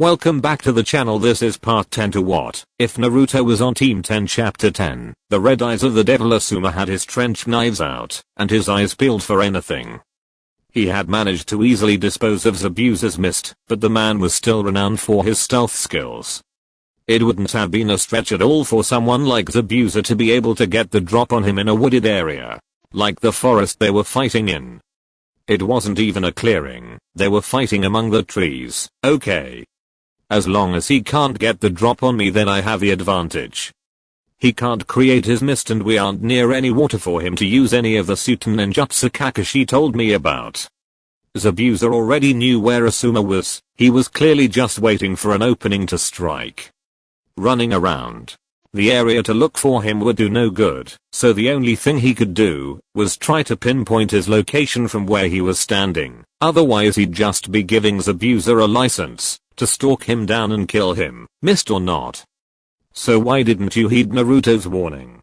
Welcome back to the channel. This is part 10 to What If Naruto Was on Team 10 Chapter 10. The red eyes of the devil. Asuma had his trench knives out, and his eyes peeled for anything. He had managed to easily dispose of Zabuza's mist, but the man was still renowned for his stealth skills. It wouldn't have been a stretch at all for someone like Zabuza to be able to get the drop on him in a wooded area, like the forest they were fighting in. It wasn't even a clearing, they were fighting among the trees. Okay. As long as he can't get the drop on me, then I have the advantage. He can't create his mist and we aren't near any water for him to use any of the Suten ninjutsu Kakashi told me about. Zabuza already knew where Asuma was, he was clearly just waiting for an opening to strike. Running around the area to look for him would do no good, so the only thing he could do was try to pinpoint his location from where he was standing, otherwise he'd just be giving Zabuza a license to stalk him down and kill him, mist or not. So why didn't you heed Naruto's warning?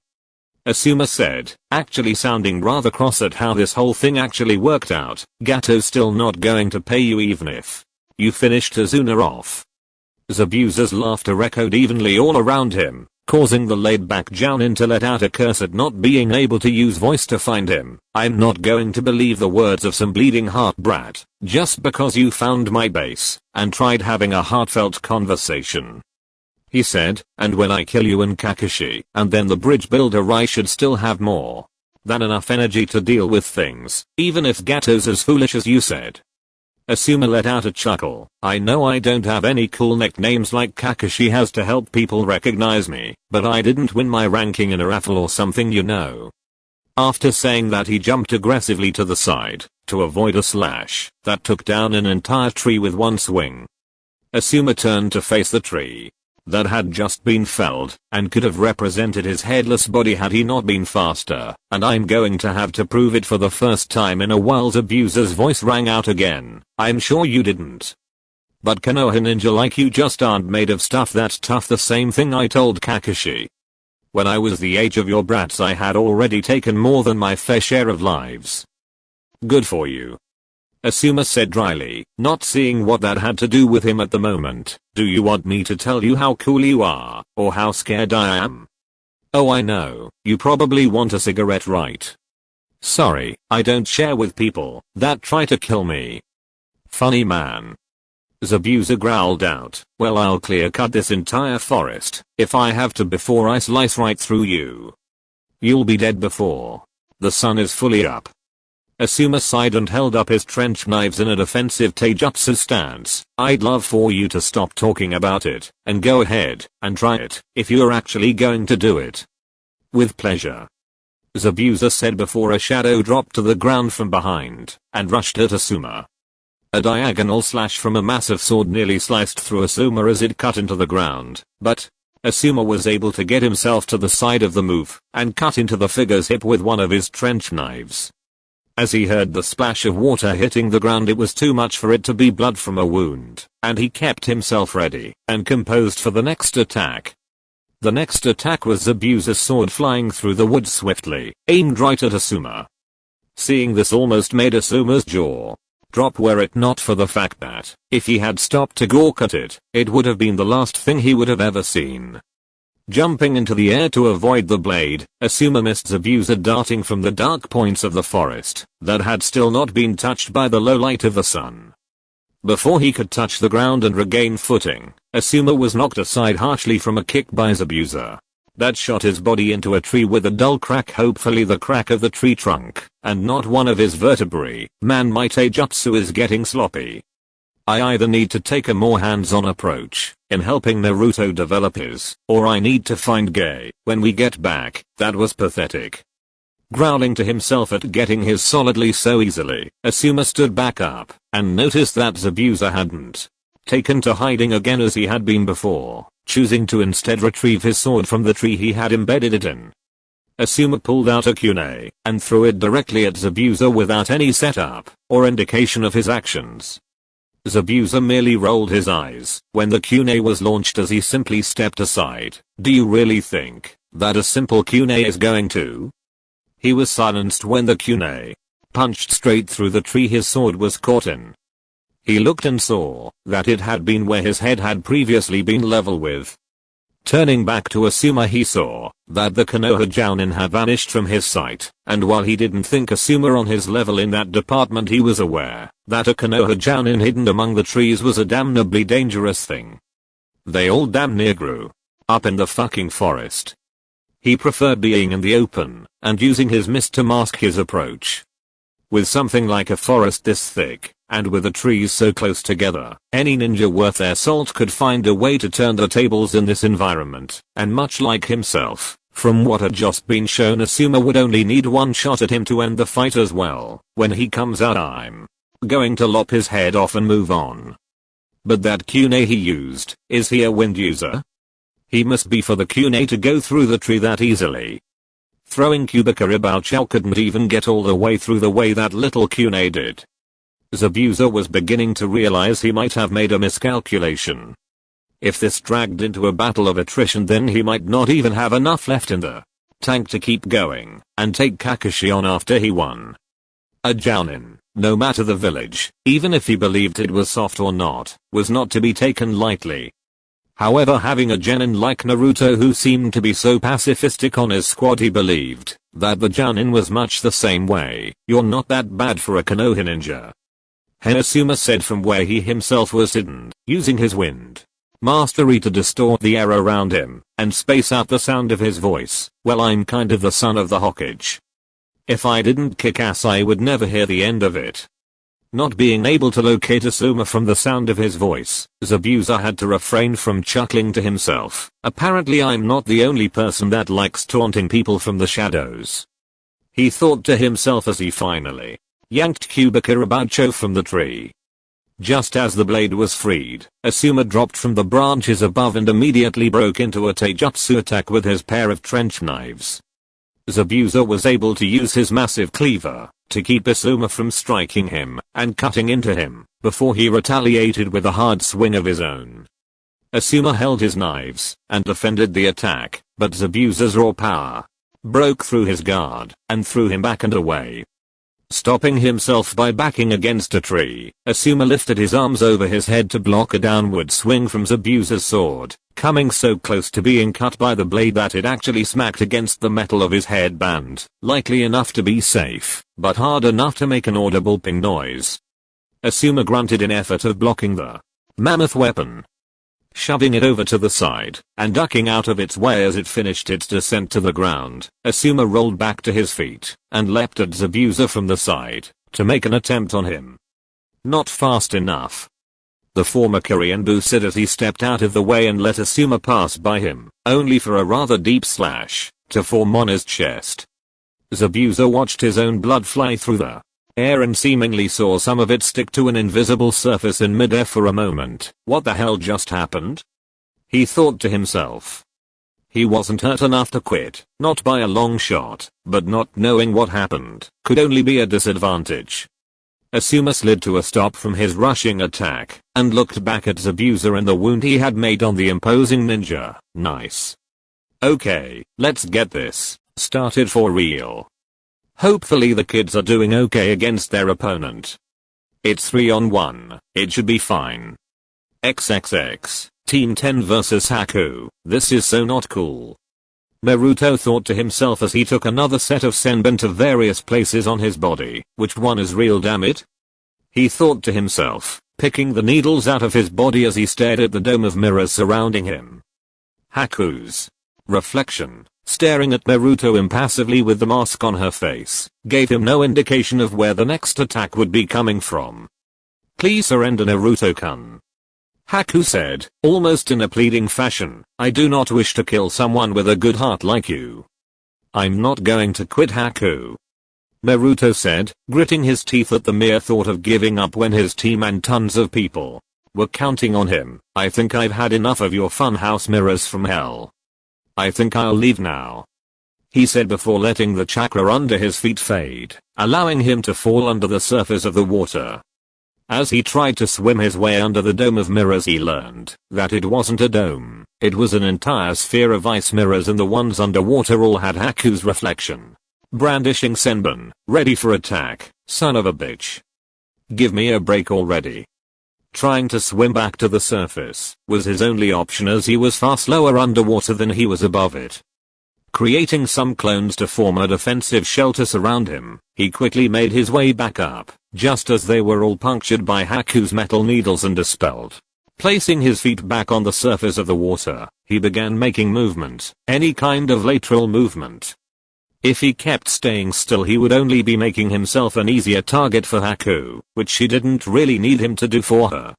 Asuma said, actually sounding rather cross at how this whole thing actually worked out. Gato's still not going to pay you even if you finished Azuna off. Zabuza's laughter echoed evenly all around him, causing the laid-back Jounin to let out a curse at not being able to use voice to find him. I'm not going to believe the words of some bleeding heart brat, just because you found my base and tried having a heartfelt conversation. He said, and when I kill you and Kakashi, and then the bridge builder, I should still have more than enough energy to deal with things, even if Gato's as foolish as you said. Asuma let out a chuckle. I know I don't have any cool nicknames like Kakashi has to help people recognize me, but I didn't win my ranking in a raffle or something, you know. After saying that, he jumped aggressively to the side to avoid a slash that took down an entire tree with one swing. Asuma turned to face the tree that had just been felled and could have represented his headless body had he not been faster, and I'm going to have to prove it for the first time in a while. Zabuza's voice rang out again. I'm sure you didn't. But Konoha ninja like you just aren't made of stuff that's tough. The same thing I told Kakashi. When I was the age of your brats, I had already taken more than my fair share of lives. Good for you, Asuma said dryly, not seeing what that had to do with him at the moment. Do you want me to tell you how cool you are, or how scared I am? Oh, I know, you probably want a cigarette, right? Sorry, I don't share with people that try to kill me. Funny man. Zabuza growled out, well, I'll clear cut this entire forest if I have to before I slice right through you. You'll be dead before the sun is fully up. Asuma sighed and held up his trench knives in a defensive taijutsu stance. I'd love for you to stop talking about it and go ahead and try it if you're actually going to do it. With pleasure, Zabuza said before a shadow dropped to the ground from behind and rushed at Asuma. A diagonal slash from a massive sword nearly sliced through Asuma as it cut into the ground, but Asuma was able to get himself to the side of the move and cut into the figure's hip with one of his trench knives. As he heard the splash of water hitting the ground, it was too much for it to be blood from a wound, and he kept himself ready and composed for the next attack. The next attack was Zabuza's sword flying through the woods swiftly, aimed right at Asuma. Seeing this almost made Asuma's jaw drop, were it not for the fact that if he had stopped to gawk at it, it would have been the last thing he would have ever seen. Jumping into the air to avoid the blade, Asuma missed Zabuza darting from the dark points of the forest that had still not been touched by the low light of the sun. Before he could touch the ground and regain footing, Asuma was knocked aside harshly from a kick by Zabuza that shot his body into a tree with a dull crack, hopefully the crack of the tree trunk, and not one of his vertebrae. Man, my taijutsu is getting sloppy. I either need to take a more hands-on approach in helping Naruto develop his, or I need to find Gai when we get back. That was pathetic. Growling to himself at getting his solidly so easily, Asuma stood back up and noticed that Zabuza hadn't taken to hiding again as he had been before, choosing to instead retrieve his sword from the tree he had embedded it in. Asuma pulled out a kunai and threw it directly at Zabuza without any setup or indication of his actions. Zabuza merely rolled his eyes when the kunai was launched as he simply stepped aside. Do you really think that a simple kunai is going to? He was silenced when the kunai punched straight through the tree his sword was caught in. He looked and saw that it had been where his head had previously been level with. Turning back to Asuma, he saw that the Konoha Jounin had vanished from his sight, and while he didn't think Asuma on his level in that department, he was aware that a Konoha Jounin hidden among the trees was a damnably dangerous thing. They all damn near grew up in the fucking forest. He preferred being in the open and using his mist to mask his approach. With something like a forest this thick, and with the trees so close together, any ninja worth their salt could find a way to turn the tables in this environment, and much like himself, from what had just been shown, Asuma would only need one shot at him to end the fight as well. When he comes out, I'm going to lop his head off and move on. But that kunai he used, is he a wind user? He must be, for the kunai to go through the tree that easily. Throwing Kubikara Chow couldn't even get all the way through the way that little kunai did. Zabuza was beginning to realize he might have made a miscalculation. If this dragged into a battle of attrition, then he might not even have enough left in the tank to keep going and take Kakashi on after he won. A Jounin, no matter the village, even if he believed it was soft or not, was not to be taken lightly. However, having a genin like Naruto who seemed to be so pacifistic on his squad, he believed that the Jounin was much the same way. You're not that bad for a Konoha ninja, Asuma said from where he himself was hidden, using his wind mastery to distort the air around him and space out the sound of his voice. Well, I'm kind of the son of the Hokage. If I didn't kick ass, I would never hear the end of it. Not being able to locate Asuma from the sound of his voice, Zabuza had to refrain from chuckling to himself. Apparently I'm not the only person that likes taunting people from the shadows, he thought to himself as he finally yanked Kubikara from the tree. Just as the blade was freed, Asuma dropped from the branches above and immediately broke into a taijutsu attack with his pair of trench knives. Zabuza was able to use his massive cleaver to keep Asuma from striking him and cutting into him before he retaliated with a hard swing of his own. Asuma held his knives and defended the attack, but Zabuza's raw power broke through his guard and threw him back and away. Stopping himself by backing against a tree, Asuma lifted his arms over his head to block a downward swing from Zabuza's sword, coming so close to being cut by the blade that it actually smacked against the metal of his headband, likely enough to be safe, but hard enough to make an audible ping noise. Asuma grunted in effort of blocking the mammoth weapon, shoving it over to the side and ducking out of its way as it finished its descent to the ground. Asuma rolled back to his feet and leapt at Zabuza from the side to make an attempt on him. Not fast enough. The former Korean boosted as he stepped out of the way and let Asuma pass by him, only for a rather deep slash to form on his chest. Zabuza watched his own blood fly through the air and seemingly saw some of it stick to an invisible surface in midair for a moment. What the hell just happened? He thought to himself. He wasn't hurt enough to quit, not by a long shot, but not knowing what happened could only be a disadvantage. Asuma slid to a stop from his rushing attack and looked back at Zabuza and the wound he had made on the imposing ninja. Nice. Okay, let's get this started for real. Hopefully the kids are doing okay against their opponent. It's 3-on-1, it should be fine. XXX, Team 10 vs Haku, this is so not cool. Naruto thought to himself as he took another set of senbon to various places on his body. Which one is real, damn it? He thought to himself, picking the needles out of his body as he stared at the dome of mirrors surrounding him. Haku's reflection, staring at Naruto impassively with the mask on her face, gave him no indication of where the next attack would be coming from. Please surrender, Naruto-kun, Haku said, almost in a pleading fashion. I do not wish to kill someone with a good heart like you. I'm not going to quit, Haku, Naruto said, gritting his teeth at the mere thought of giving up when his team and tons of people were counting on him. I think I've had enough of your funhouse mirrors from hell. I think I'll leave now, he said before letting the chakra under his feet fade, allowing him to fall under the surface of the water. As he tried to swim his way under the dome of mirrors, he learned that it wasn't a dome, it was an entire sphere of ice mirrors, and the ones underwater all had Haku's reflection. Brandishing senbon, ready for attack. Son of a bitch. Give me a break already. Trying to swim back to the surface was his only option as he was far slower underwater than he was above it. Creating some clones to form a defensive shelter surround him, he quickly made his way back up, just as they were all punctured by Haku's metal needles and dispelled. Placing his feet back on the surface of the water, he began making movement, any kind of lateral movement. If he kept staying still he would only be making himself an easier target for Haku, which she didn't really need him to do for her.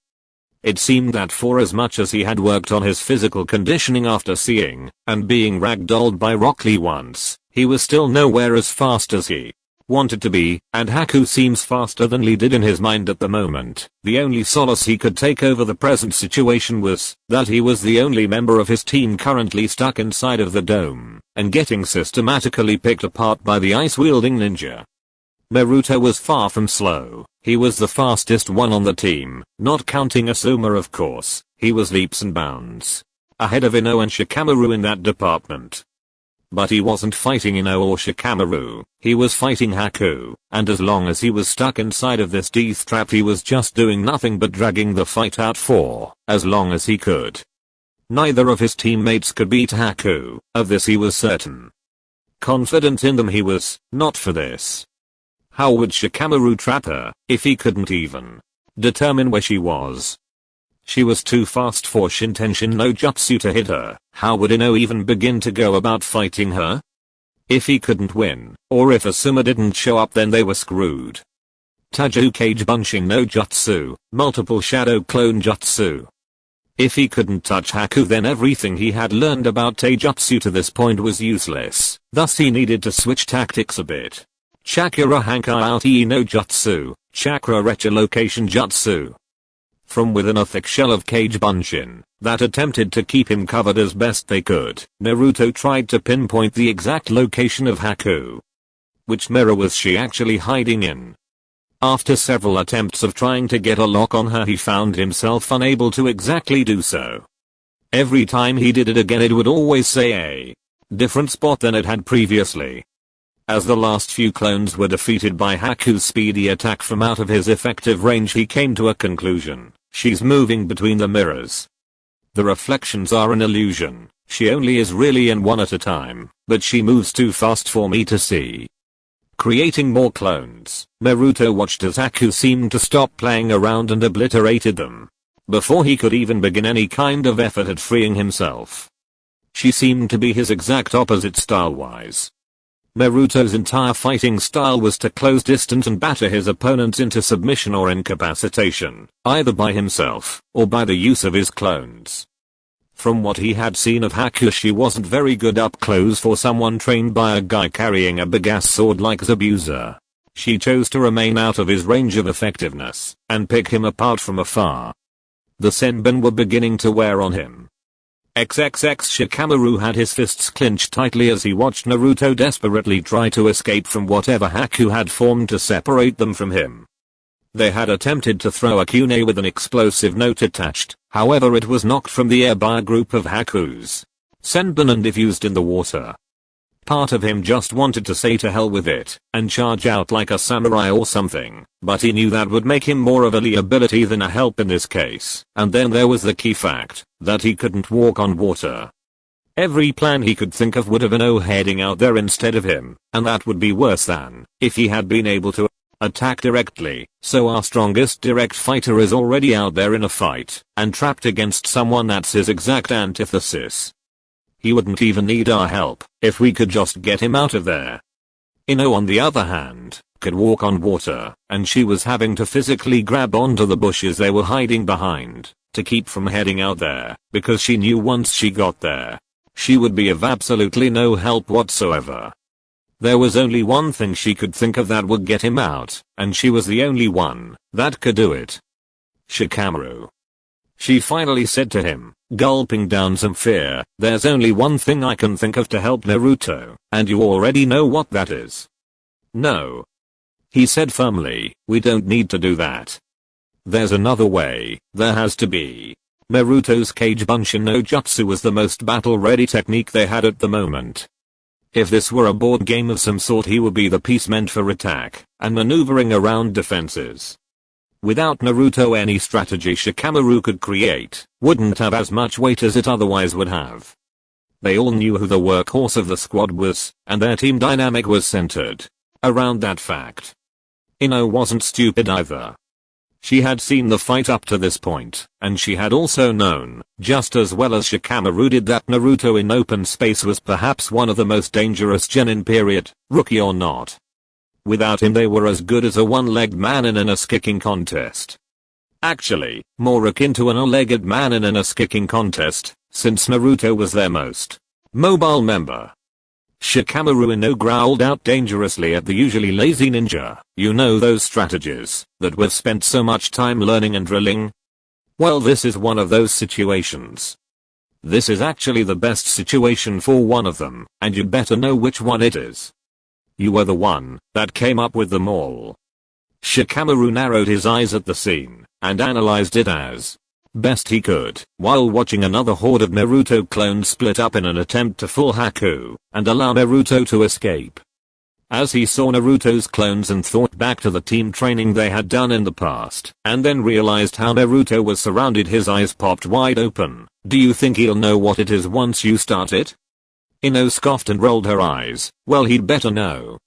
It seemed that for as much as he had worked on his physical conditioning after seeing and being ragdolled by Rock Lee once, he was still nowhere as fast as he wanted to be, and Haku seems faster than Lee did in his mind at the moment. The only solace he could take over the present situation was that he was the only member of his team currently stuck inside of the dome and getting systematically picked apart by the ice-wielding ninja. Naruto was far from slow. He was the fastest one on the team, not counting Asuma of course. He was leaps and bounds ahead of Ino and Shikamaru in that department. But he wasn't fighting Ino or Shikamaru, he was fighting Haku, and as long as he was stuck inside of this death trap he was just doing nothing but dragging the fight out for as long as he could. Neither of his teammates could beat Haku, of this he was certain. Confident in them he was not for this. How would Shikamaru trap her if he couldn't even determine where she was? She was too fast for Shintenshin no Jutsu to hit her. How would Ino even begin to go about fighting her? If he couldn't win, or if Asuma didn't show up then they were screwed. Taiju Kage Bunshin no Jutsu, multiple shadow clone jutsu. If he couldn't touch Haku then everything he had learned about taijutsu to this point was useless, thus he needed to switch tactics a bit. Chakra Hankai Ulti no Jutsu, Chakra Echolocation Jutsu. From within a thick shell of Kage Bunshin that attempted to keep him covered as best they could, Naruto tried to pinpoint the exact location of Haku. Which mirror was she actually hiding in? After several attempts of trying to get a lock on her he found himself unable to exactly do so. Every time he did it again it would always say a different spot than it had previously. As the last few clones were defeated by Haku's speedy attack from out of his effective range he came to a conclusion. She's moving between the mirrors. The reflections are an illusion. She only is really in one at a time, but she moves too fast for me to see. Creating more clones, Naruto watched as Haku seemed to stop playing around and obliterated them before he could even begin any kind of effort at freeing himself. She seemed to be his exact opposite style-wise. Naruto's entire fighting style was to close distance and batter his opponents into submission or incapacitation, either by himself or by the use of his clones. From what he had seen of Haku she wasn't very good up close for someone trained by a guy carrying a big ass sword like Zabuza. She chose to remain out of his range of effectiveness and pick him apart from afar. The senbon were beginning to wear on him. XXX Shikamaru had his fists clenched tightly as he watched Naruto desperately try to escape from whatever Haku had formed to separate them from him. They had attempted to throw a kunai with an explosive note attached, however it was knocked from the air by a group of Haku's senbon and diffused in the water. Part of him just wanted to say to hell with it and charge out like a samurai or something, but he knew that would make him more of a liability than a help in this case. And then there was the key fact that he couldn't walk on water. Every plan he could think of would have Ino heading out there instead of him, and that would be worse than if he had been able to attack directly. So our strongest direct fighter is already out there in a fight and trapped against someone that's his exact antithesis. He wouldn't even need our help if we could just get him out of there. Ino on the other hand, could walk on water, and she was having to physically grab onto the bushes they were hiding behind to keep from heading out there, because she knew once she got there, she would be of absolutely no help whatsoever. There was only one thing she could think of that would get him out, and she was the only one that could do it. Shikamaru. She finally said to him, gulping down some fear, "There's only one thing I can think of to help Naruto, and you already know what that is." "No," he said firmly, "we don't need to do that. There's another way, there has to be." Naruto's Kage Bunshin no Jutsu was the most battle-ready technique they had at the moment. If this were a board game of some sort he would be the piece meant for attack and maneuvering around defenses. Without Naruto, any strategy Shikamaru could create wouldn't have as much weight as it otherwise would have. They all knew who the workhorse of the squad was, and their team dynamic was centered around that fact. Ino wasn't stupid either. She had seen the fight up to this point, and she had also known, just as well as Shikamaru did, that Naruto in open space was perhaps one of the most dangerous genin period, rookie or not. Without him they were as good as a one-legged man in an ass-kicking contest. Actually, more akin to an all-legged man in an ass-kicking contest, since Naruto was their most mobile member. Shikamaru Ino growled out dangerously at the usually lazy ninja. You know those strategies that we've spent so much time learning and drilling? Well, this is one of those situations. This is actually the best situation for one of them, and you better know which one it is. You were the one that came up with them all. Shikamaru narrowed his eyes at the scene and analyzed it as best he could, while watching another horde of Naruto clones split up in an attempt to fool Haku and allow Naruto to escape. As he saw Naruto's clones and thought back to the team training they had done in the past, and then realized how Naruto was surrounded, his eyes popped wide open. Do you think he'll know what it is once you start it? Ino scoffed and rolled her eyes. Well, he'd better know.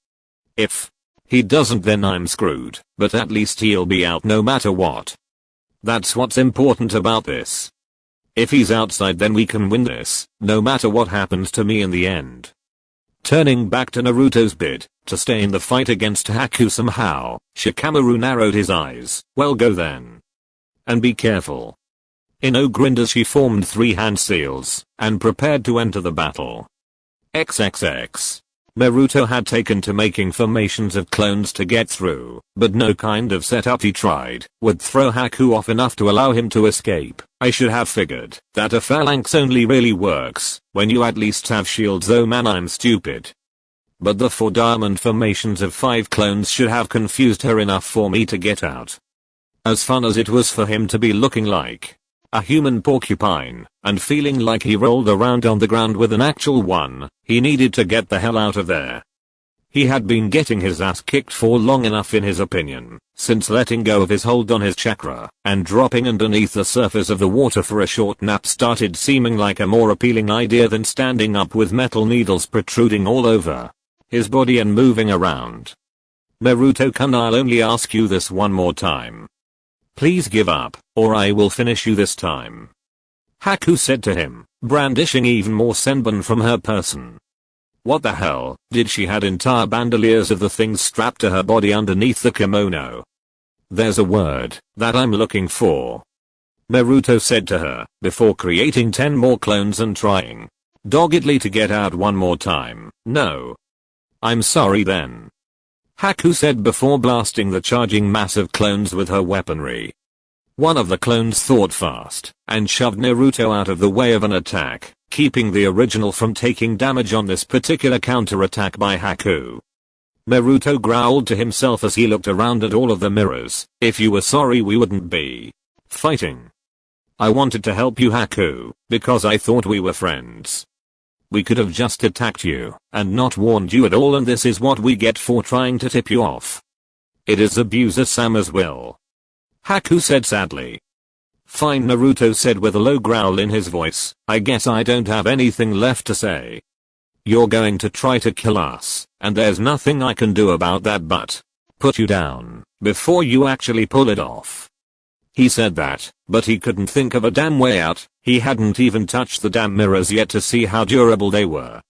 If he doesn't, then I'm screwed, but at least he'll be out no matter what. That's what's important about this. If he's outside, then we can win this, no matter what happens to me in the end. Turning back to Naruto's bid to stay in the fight against Haku somehow, Shikamaru narrowed his eyes. Well, go then. And be careful. Ino grinned as she formed 3 hand seals and prepared to enter the battle. XXX. Naruto had taken to making formations of clones to get through, but no kind of setup he tried would throw Haku off enough to allow him to escape. I should have figured that a phalanx only really works when you at least have shields. Oh man, I'm stupid. But the 4 diamond formations of 5 clones should have confused her enough for me to get out. As fun as it was for him to be looking like a human porcupine and feeling like he rolled around on the ground with an actual one, he needed to get the hell out of there. He had been getting his ass kicked for long enough in his opinion, since letting go of his hold on his chakra and dropping underneath the surface of the water for a short nap started seeming like a more appealing idea than standing up with metal needles protruding all over his body and moving around. Naruto-kun, I'll only ask you this one more time. Please give up, or I will finish you this time. Haku said to him, brandishing even more senbon from her person. What the hell, did she had entire bandoliers of the things strapped to her body underneath the kimono? There's a word that I'm looking for. Naruto said to her, before creating 10 more clones and trying doggedly to get out one more time. No. I'm sorry then. Haku said before blasting the charging mass of clones with her weaponry. One of the clones thought fast and shoved Naruto out of the way of an attack, keeping the original from taking damage on this particular counterattack by Haku. Naruto growled to himself as he looked around at all of the mirrors. If you were sorry, we wouldn't be fighting. I wanted to help you, Haku, because I thought we were friends. We could have just attacked you and not warned you at all, and this is what we get for trying to tip you off. It is abuser-Sama's will. Haku said sadly. Fine, Naruto said with a low growl in his voice. I guess I don't have anything left to say. You're going to try to kill us, and there's nothing I can do about that but put you down before you actually pull it off. He said that, but he couldn't think of a damn way out. He hadn't even touched the damn mirrors yet to see how durable they were.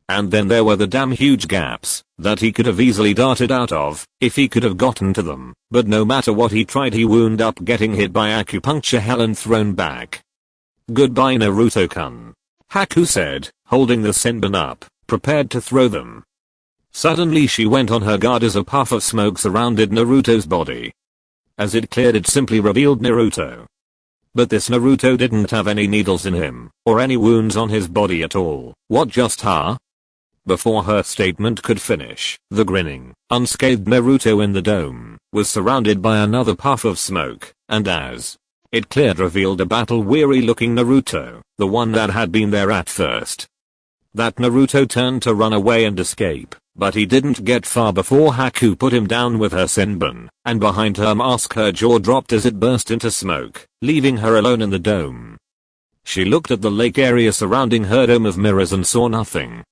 And then there were the damn huge gaps that he could have easily darted out of if he could have gotten to them, but no matter what he tried, he wound up getting hit by acupuncture hell and thrown back. Goodbye, Naruto-kun. Haku said, holding the senbon up, prepared to throw them. Suddenly she went on her guard as a puff of smoke surrounded Naruto's body. As it cleared, it simply revealed Naruto. But this Naruto didn't have any needles in him, or any wounds on his body at all. What just, huh? Before her statement could finish, the grinning, unscathed Naruto in the dome was surrounded by another puff of smoke, and as it cleared, revealed a battle-weary looking Naruto, the one that had been there at first. That Naruto turned to run away and escape, But he didn't get far before Haku put him down with her senbon, and behind her mask her jaw dropped as it burst into smoke, leaving her alone in the dome. She looked at the lake area surrounding her dome of mirrors and saw nothing.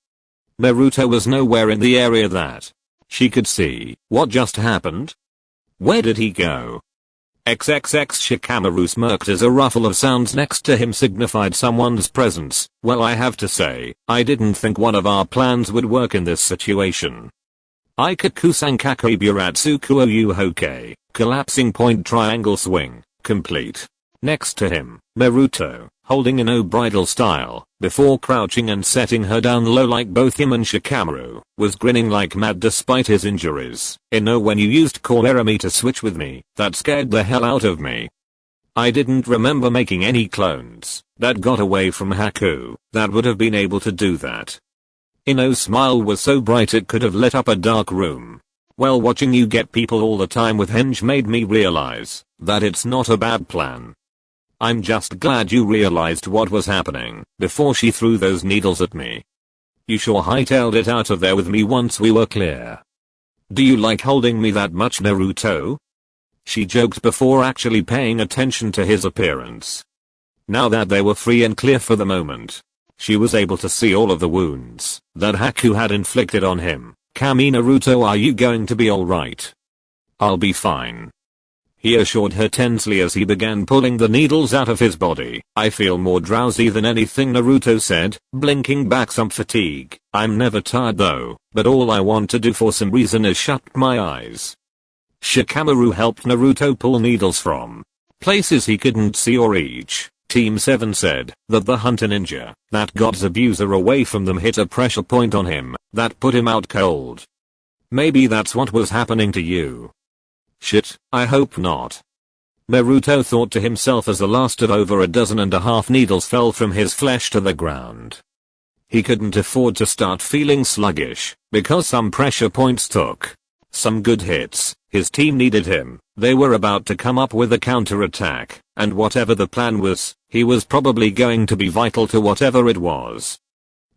Naruto was nowhere in the area that she could see. What just happened? Where did he go? XXX Shikamaru smirked as a ruffle of sounds next to him signified someone's presence. Well, I have to say, I didn't think one of our plans would work in this situation. Ikaku Sankaku Buratsuku Oyu Hoke, collapsing point triangle swing, complete. Next to him, Naruto, holding in no bridal style, before crouching and setting her down low like both him and Shikamaru, was grinning like mad despite his injuries. When you used Korerami to switch with me, that scared the hell out of me. I didn't remember making any clones that got away from Haku that would have been able to do that. Ino's smile was so bright it could have lit up a dark room. Well, watching you get people all the time with henge made me realize that it's not a bad plan. I'm just glad you realized what was happening before she threw those needles at me. You sure hightailed it out of there with me once we were clear. Do you like holding me that much, Naruto? She joked before actually paying attention to his appearance. Now that they were free and clear for the moment, she was able to see all of the wounds that Haku had inflicted on him. Kami Naruto, are you going to be alright? I'll be fine, he assured her tensely as he began pulling the needles out of his body. I feel more drowsy than anything, Naruto said, blinking back some fatigue. I'm never tired though, but all I want to do for some reason is shut my eyes. Shikamaru helped Naruto pull needles from places he couldn't see or reach. Team 7 said that the hunter ninja that got Zabuza away from them hit a pressure point on him that put him out cold. Maybe that's what was happening to you. Shit, I hope not. Naruto thought to himself as the last of over a dozen and a half needles fell from his flesh to the ground. He couldn't afford to start feeling sluggish, because some pressure points took some good hits. His team needed him. They were about to come up with a counterattack, and whatever the plan was, he was probably going to be vital to whatever it was.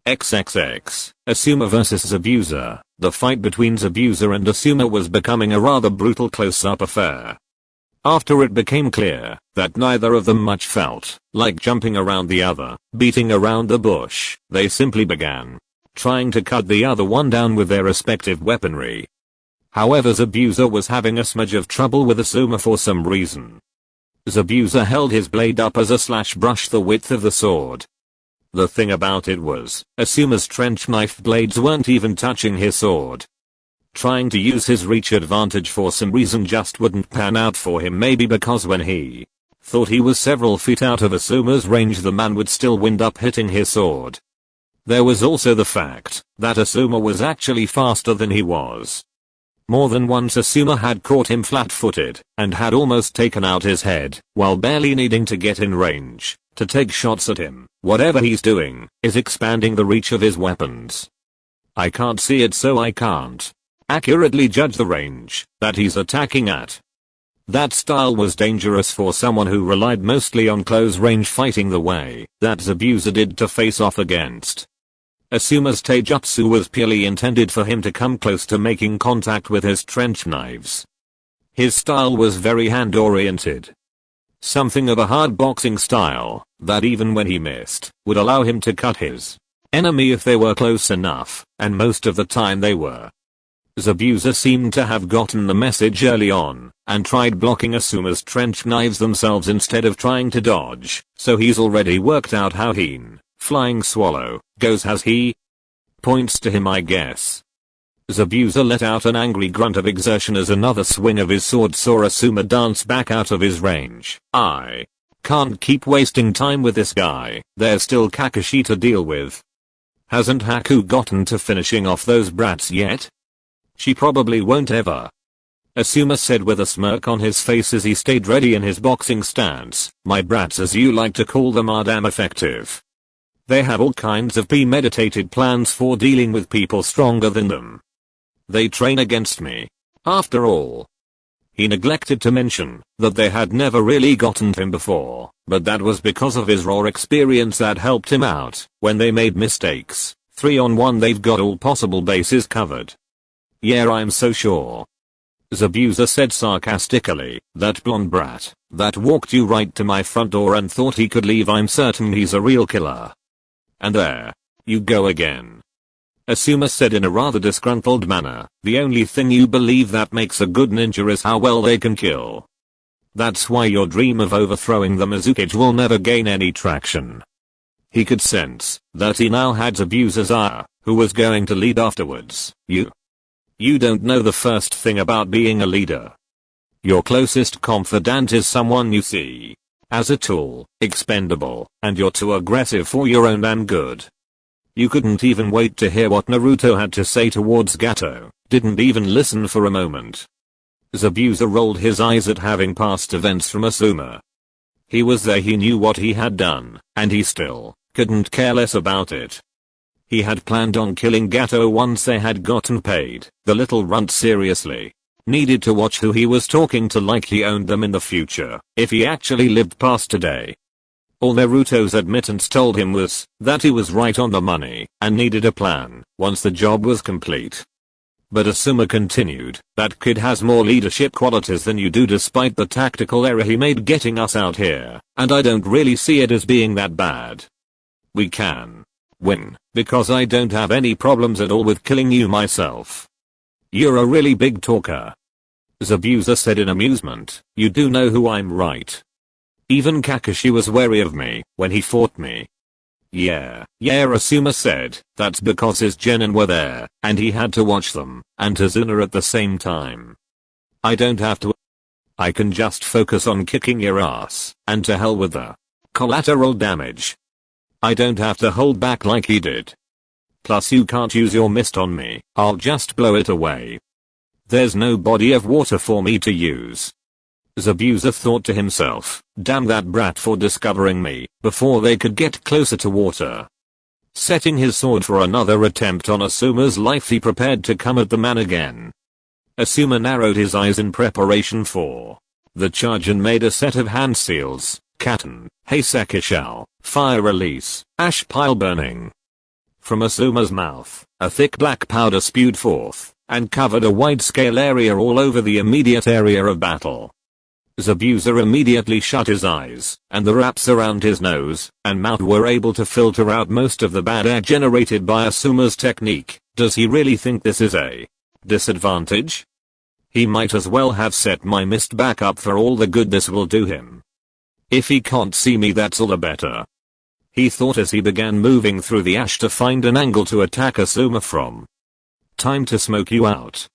XXX, Asuma vs Zabuza. The fight between Zabuza and Asuma was becoming a rather brutal close-up affair. After it became clear that neither of them much felt like jumping around the other, beating around the bush, they simply began trying to cut the other one down with their respective weaponry. However, Zabuza was having a smidge of trouble with Asuma for some reason. Zabuza held his blade up as a slash brushed the width of the sword. The thing about it was, Asuma's trench knife blades weren't even touching his sword. Trying to use his reach advantage for some reason just wouldn't pan out for him, maybe because when he thought he was several feet out of Asuma's range, the man would still wind up hitting his sword. There was also the fact that Asuma was actually faster than he was. More than once Asuma had caught him flat-footed and had almost taken out his head while barely needing to get in range to take shots at him. Whatever he's doing is expanding the reach of his weapons. I can't see it, so I can't accurately judge the range that he's attacking at. That style was dangerous for someone who relied mostly on close range fighting the way that Zabuza did to face off against. Asuma's taijutsu was purely intended for him to come close to making contact with his trench knives. His style was very hand-oriented. Something of a hard boxing style that even when he missed would allow him to cut his enemy if they were close enough, and most of the time they were. Zabuza seemed to have gotten the message early on and tried blocking Asuma's trench knives themselves instead of trying to dodge, so he's already worked out how Flying Swallow goes. Has he? Points to him, I guess. Zabuza let out an angry grunt of exertion as another swing of his sword saw Asuma dance back out of his range. I can't keep wasting time with this guy. There's still Kakashi to deal with. Hasn't Haku gotten to finishing off those brats yet? She probably won't ever. Asuma said with a smirk on his face as he stayed ready in his boxing stance. My brats, as you like to call them, are damn effective. They have all kinds of premeditated plans for dealing with people stronger than them. They train against me. After all, he neglected to mention that they had never really gotten to him before, but that was because of his raw experience that helped him out when they made mistakes. 3-on-1 they've got all possible bases covered. Yeah, I'm so sure. Zabuza said sarcastically, that blonde brat, that walked you right to my front door and thought he could leave, I'm certain he's a real killer. And there you go again. Asuma said in a rather disgruntled manner, the only thing you believe that makes a good ninja is how well they can kill. That's why your dream of overthrowing the Mizukage will never gain any traction. He could sense that he now had Zabuza's ire, who was going to lead afterwards. You don't know the first thing about being a leader. Your closest confidant is someone you see as a tool, expendable, and you're too aggressive for your own damn good. You couldn't even wait to hear what Naruto had to say towards Gato, didn't even listen for a moment. Zabuza rolled his eyes at having past events from Asuma. He was there, he knew what he had done, and he still couldn't care less about it. He had planned on killing Gato once they had gotten paid. The little runt seriously needed to watch who he was talking to, like he owned them in the future, if he actually lived past today. All Naruto's admittance told him was that he was right on the money and needed a plan once the job was complete. But Asuma continued, that kid has more leadership qualities than you do despite the tactical error he made getting us out here, and I don't really see it as being that bad. We can win, because I don't have any problems at all with killing you myself. You're a really big talker. Zabuza said in amusement, you do know who I'm, right? Even Kakashi was wary of me when he fought me. Yeah, Asuma said, that's because his genin were there, and he had to watch them, and Tazuna at the same time. I don't have to. I can just focus on kicking your ass, and to hell with the collateral damage. I don't have to hold back like he did. Plus you can't use your mist on me, I'll just blow it away. There's no body of water for me to use. Zabuza thought to himself, damn that brat for discovering me before they could get closer to water. Setting his sword for another attempt on Asuma's life, he prepared to come at the man again. Asuma narrowed his eyes in preparation for the charge and made a set of hand seals, Katen, Heiseki shell, fire release, ash pile burning. From Asuma's mouth, a thick black powder spewed forth and covered a wide-scale area all over the immediate area of battle. Zabuza immediately shut his eyes, and the wraps around his nose and mouth were able to filter out most of the bad air generated by Asuma's technique. Does he really think this is a disadvantage? He might as well have set my mist back up for all the good this will do him. If he can't see me, that's all the better. He thought as he began moving through the ash to find an angle to attack Asuma from. Time to smoke you out,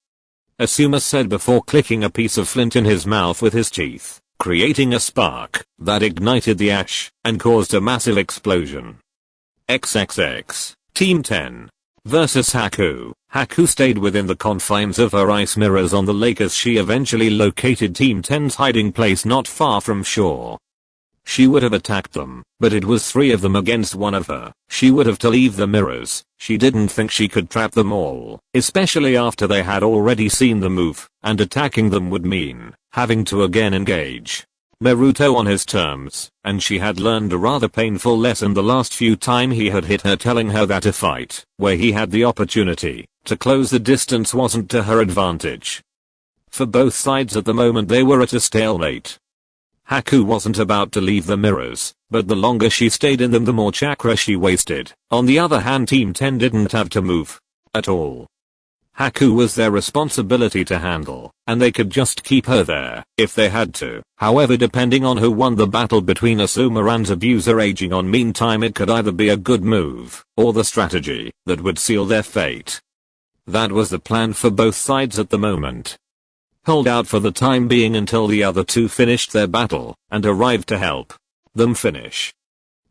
Asuma said before clicking a piece of flint in his mouth with his teeth, creating a spark that ignited the ash and caused a massive explosion. XXX, Team 10 versus Haku. Haku stayed within the confines of her ice mirrors on the lake as she eventually located Team 10's hiding place not far from shore. She would have attacked them, but it was 3 of them against 1 of her. She would have to leave the mirrors. She didn't think she could trap them all, especially after they had already seen the move, and attacking them would mean having to again engage Naruto on his terms, and she had learned a rather painful lesson the last few time he had hit her, telling her that a fight where he had the opportunity to close the distance wasn't to her advantage. For both sides at the moment they were at a stalemate. Haku wasn't about to leave the mirrors, but the longer she stayed in them the more chakra she wasted. On the other hand, Team 10 didn't have to move at all. Haku was their responsibility to handle, and they could just keep her there if they had to. However, depending on who won the battle between Asuma and Zabuza aging on, meantime it could either be a good move or the strategy that would seal their fate. That was the plan for both sides at the moment. Hold out for the time being until the other 2 finished their battle and arrived to help them finish.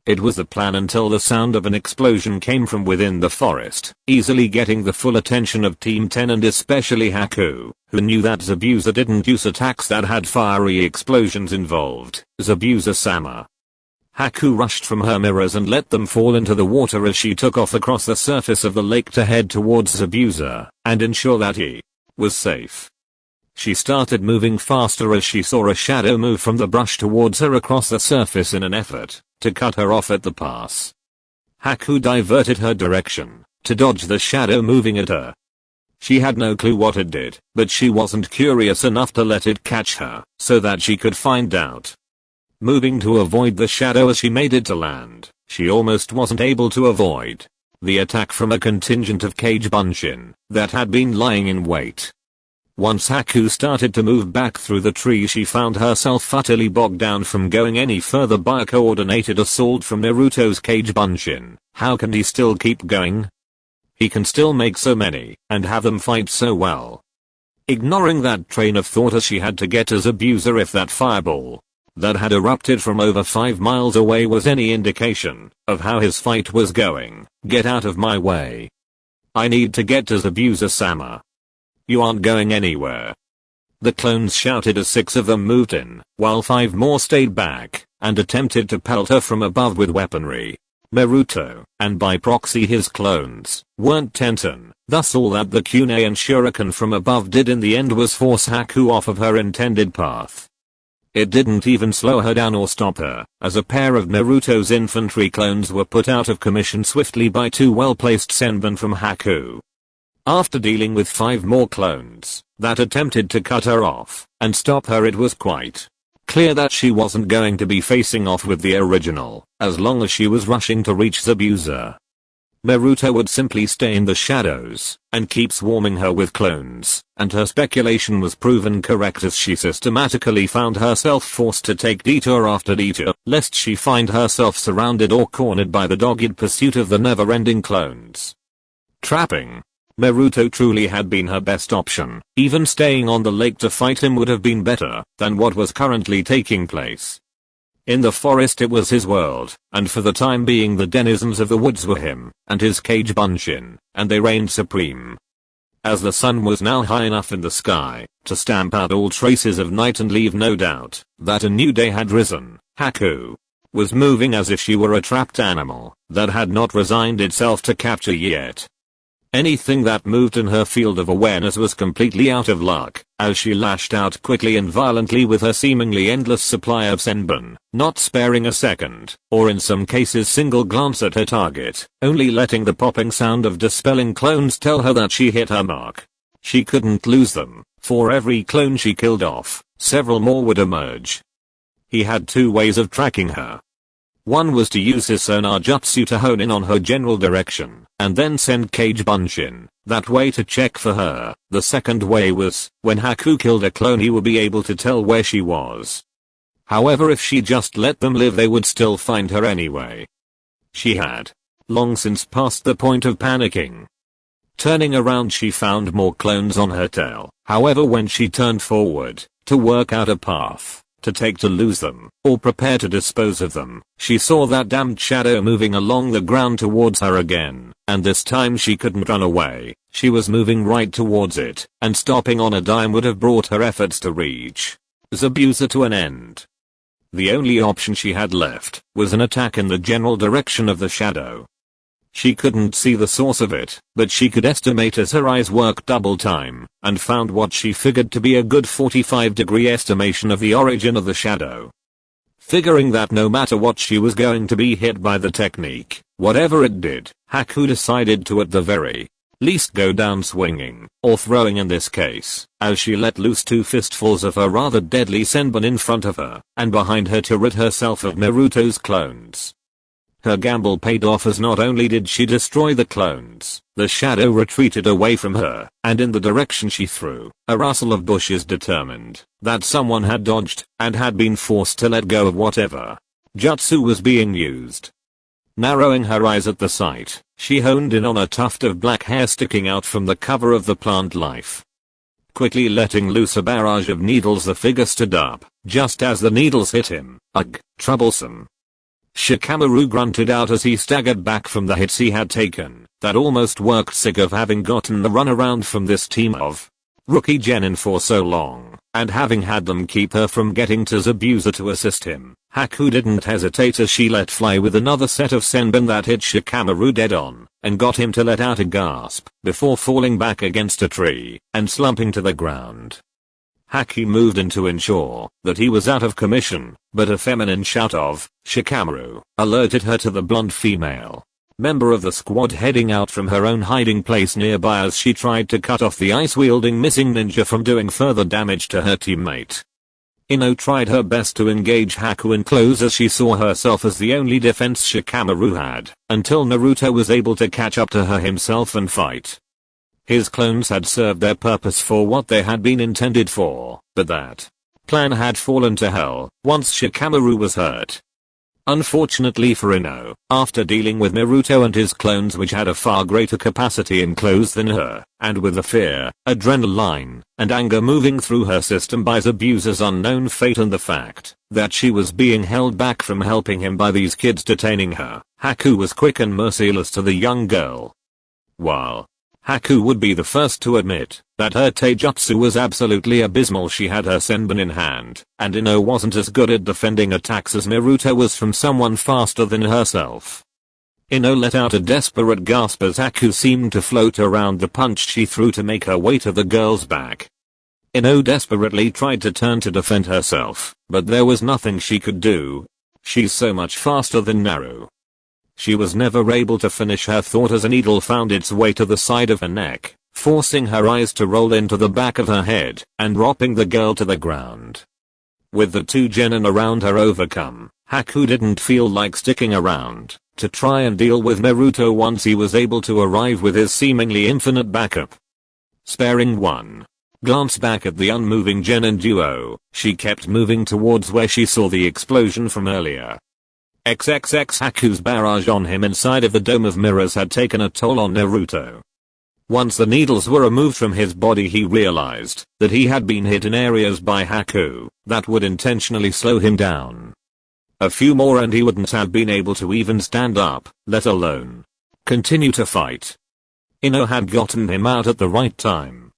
It was the plan until the sound of an explosion came from within the forest, easily getting the full attention of Team 10 and especially Haku, who knew that Zabuza didn't use attacks that had fiery explosions involved. Zabuza-sama. Haku rushed from her mirrors and let them fall into the water as she took off across the surface of the lake to head towards Zabuza and ensure that he was safe. She started moving faster as she saw a shadow move from the brush towards her across the surface in an effort to cut her off at the pass. Haku diverted her direction to dodge the shadow moving at her. She had no clue what it did, but she wasn't curious enough to let it catch her, so that she could find out. Moving to avoid the shadow as she made it to land, she almost wasn't able to avoid the attack from a contingent of cage bunshin that had been lying in wait. Once Haku started to move back through the tree, she found herself utterly bogged down from going any further by a coordinated assault from Naruto's cage bunshin. How can he still keep going? He can still make so many and have them fight so well. Ignoring that train of thought as she had to get his abuser, if that fireball that had erupted from over 5 miles away was any indication of how his fight was going, get out of my way. I need to get to Zabuza-sama. You aren't going anywhere. The clones shouted as 6 of them moved in, while 5 more stayed back and attempted to pelt her from above with weaponry. Naruto, and by proxy his clones, weren't Tenten, thus all that the Kunai and Shuriken from above did in the end was force Haku off of her intended path. It didn't even slow her down or stop her, as a pair of Naruto's infantry clones were put out of commission swiftly by 2 well-placed senbon from Haku. After dealing with 5 more clones that attempted to cut her off and stop her, it was quite clear that she wasn't going to be facing off with the original, as long as she was rushing to reach Zabuza. Naruto would simply stay in the shadows and keep swarming her with clones, and her speculation was proven correct as she systematically found herself forced to take detour after detour, lest she find herself surrounded or cornered by the dogged pursuit of the never-ending clones. Trapping Naruto truly had been her best option. Even staying on the lake to fight him would have been better than what was currently taking place. In the forest it was his world, and for the time being the denizens of the woods were him and his cage bunshin, and they reigned supreme. As the sun was now high enough in the sky to stamp out all traces of night and leave no doubt that a new day had risen, Haku was moving as if she were a trapped animal that had not resigned itself to capture yet. Anything that moved in her field of awareness was completely out of luck, as she lashed out quickly and violently with her seemingly endless supply of senbon, not sparing a second, or in some cases single glance at her target, only letting the popping sound of dispelling clones tell her that she hit her mark. She couldn't lose them. For every clone she killed off, several more would emerge. He had 2 ways of tracking her. One was to use his sonar jutsu to hone in on her general direction, and then send cage bunshin that way to check for her. The second way was, when Haku killed a clone, he would be able to tell where she was. However, if she just let them live, they would still find her anyway. She had long since passed the point of panicking. Turning around, she found more clones on her tail. However, when she turned forward to work out a path to take to lose them, or prepare to dispose of them, she saw that damned shadow moving along the ground towards her again, and this time she couldn't run away. She was moving right towards it, and stopping on a dime would have brought her efforts to reach Zabuza to an end. The only option she had left was an attack in the general direction of the shadow. She couldn't see the source of it, but she could estimate as her eyes worked double time, and found what she figured to be a good 45-degree estimation of the origin of the shadow. Figuring that no matter what she was going to be hit by the technique, whatever it did, Haku decided to at the very least go down swinging, or throwing in this case, as she let loose 2 fistfuls of her rather deadly senbon in front of her, and behind her to rid herself of Naruto's clones. Her gamble paid off, as not only did she destroy the clones, the shadow retreated away from her, and in the direction she threw, a rustle of bushes determined that someone had dodged and had been forced to let go of whatever jutsu was being used. Narrowing her eyes at the sight, she honed in on a tuft of black hair sticking out from the cover of the plant life. Quickly letting loose a barrage of needles, the figure stood up, just as the needles hit him. Ugh, troublesome. Shikamaru grunted out as he staggered back from the hits he had taken, that almost worked, sick of having gotten the runaround from this team of rookie genin for so long, and having had them keep her from getting to Zabuza to assist him. Haku didn't hesitate as she let fly with another set of senbon that hit Shikamaru dead on, and got him to let out a gasp, before falling back against a tree, and slumping to the ground. Haku moved in to ensure that he was out of commission, but a feminine shout of, "Shikamaru," alerted her to the blonde female. member of the squad, heading out from her own hiding place nearby as she tried to cut off the ice-wielding missing ninja from doing further damage to her teammate. Ino tried her best to engage Haku in close as she saw herself as the only defense Shikamaru had, until Naruto was able to catch up to her himself and fight. His clones had served their purpose for what they had been intended for, but that plan had fallen to hell once Shikamaru was hurt. Unfortunately for Ino, after dealing with Naruto and his clones, which had a far greater capacity in clothes than her, and with the fear, adrenaline, and anger moving through her system by Zabuza's unknown fate and the fact that she was being held back from helping him by these kids detaining her, Haku was quick and merciless to the young girl. While Haku would be the first to admit that her taijutsu was absolutely abysmal, she had her senbon in hand, and Ino wasn't as good at defending attacks as Naruto was from someone faster than herself. Ino let out a desperate gasp as Haku seemed to float around the punch she threw to make her way to the girl's back. Ino desperately tried to turn to defend herself, but there was nothing she could do. She's so much faster than Naru. She was never able to finish her thought as a needle found its way to the side of her neck, forcing her eyes to roll into the back of her head and dropping the girl to the ground. With the two genin around her overcome, Haku didn't feel like sticking around to try and deal with Naruto once he was able to arrive with his seemingly infinite backup. Sparing one glance back at the unmoving genin duo, she kept moving towards where she saw the explosion from earlier. XXX Haku's barrage on him inside of the dome of mirrors had taken a toll on Naruto. Once the needles were removed from his body, he realized that he had been hit in areas by Haku that would intentionally slow him down. A few more and he wouldn't have been able to even stand up, let alone continue to fight. Ino had gotten him out at the right time.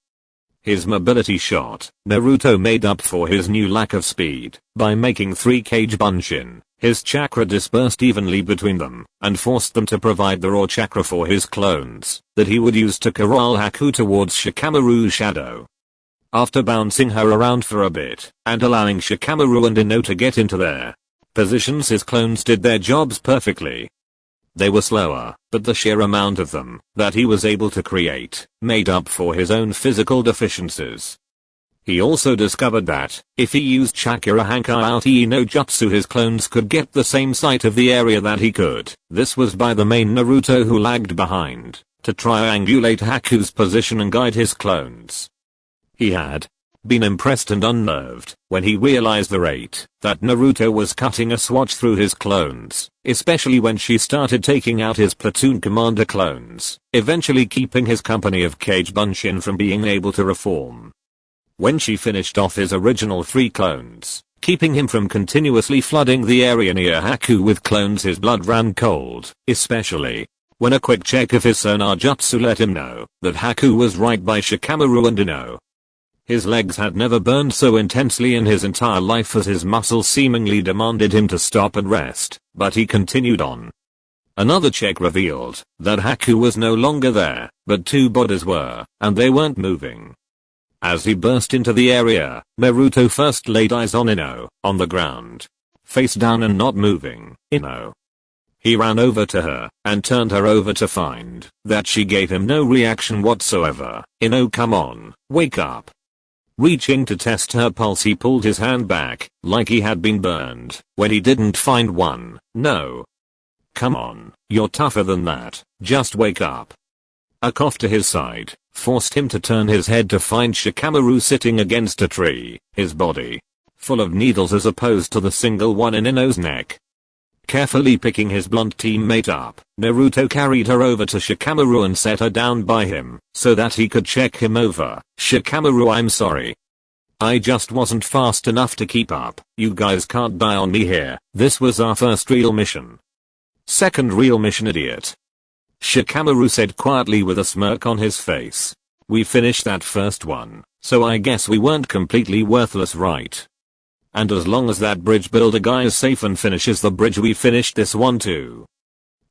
His mobility shot, Naruto made up for his new lack of speed by making 3 cage bunshin. His chakra dispersed evenly between them and forced them to provide the raw chakra for his clones that he would use to corral Haku towards Shikamaru's shadow. After bouncing her around for a bit and allowing Shikamaru and Ino to get into their positions, his clones did their jobs perfectly. They were slower, but the sheer amount of them that he was able to create made up for his own physical deficiencies. He also discovered that, if he used Chakra Hankai no Jutsu, his clones could get the same sight of the area that he could. This was by the main Naruto, who lagged behind to triangulate Haku's position and guide his clones. He had been impressed and unnerved when he realized the rate that Naruto was cutting a swatch through his clones, especially when she started taking out his platoon commander clones, eventually keeping his company of Cage Bunshin from being able to reform. When she finished off his original 3 clones, keeping him from continuously flooding the area near Haku with clones, his blood ran cold, especially when a quick check of his sonar jutsu let him know that Haku was right by Shikamaru and Ino. His legs had never burned so intensely in his entire life as his muscles seemingly demanded him to stop and rest, but he continued on. Another check revealed that Haku was no longer there, but 2 bodies were, and they weren't moving. As he burst into the area, Naruto first laid eyes on Ino, on the ground, face down and not moving. Ino. He ran over to her and turned her over to find that she gave him no reaction whatsoever. Ino, come on, wake up. Reaching to test her pulse, he pulled his hand back, like he had been burned, when he didn't find one. No. Come on, you're tougher than that, just wake up. A cough to his side forced him to turn his head to find Shikamaru sitting against a tree, his body full of needles as opposed to the single one in Ino's neck. Carefully picking his blunt teammate up, Naruto carried her over to Shikamaru and set her down by him so that he could check him over. Shikamaru, I'm sorry. I just wasn't fast enough to keep up. You guys can't die on me here. This was our first real mission. Second real mission, idiot. Shikamaru said quietly with a smirk on his face. We finished that first one, so I guess we weren't completely worthless, right? And as long as that bridge builder guy is safe and finishes the bridge, we finished this one too.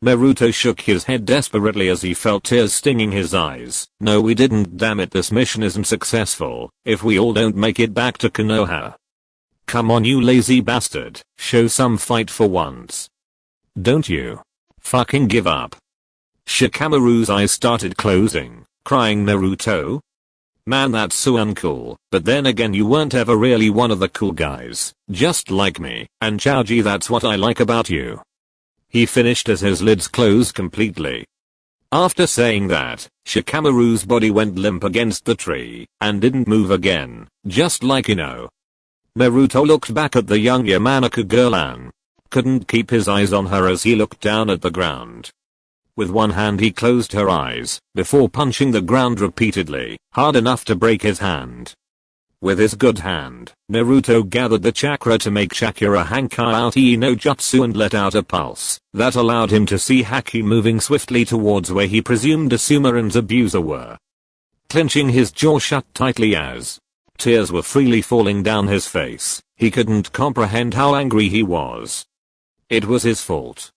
Naruto shook his head desperately as he felt tears stinging his eyes. No, we didn't, damn it, this mission isn't successful if we all don't make it back to Konoha. Come on, you lazy bastard, show some fight for once. Don't you fucking give up. Shikamaru's eyes started closing, crying, "Naruto? Man, that's so uncool, but then again you weren't ever really one of the cool guys, just like me, and Chouji, that's what I like about you." He finished as his lids closed completely. After saying that, Shikamaru's body went limp against the tree, and didn't move again, just like Naruto looked back at the young Yamanaka girl and couldn't keep his eyes on her as he looked down at the ground. With one hand he closed her eyes, before punching the ground repeatedly, hard enough to break his hand. With his good hand, Naruto gathered the chakra to make Chakra Hankai out no Jutsu and let out a pulse that allowed him to see Haki moving swiftly towards where he presumed Asuma and Zabuza were. Clenching his jaw shut tightly as tears were freely falling down his face, he couldn't comprehend how angry he was. It was his fault.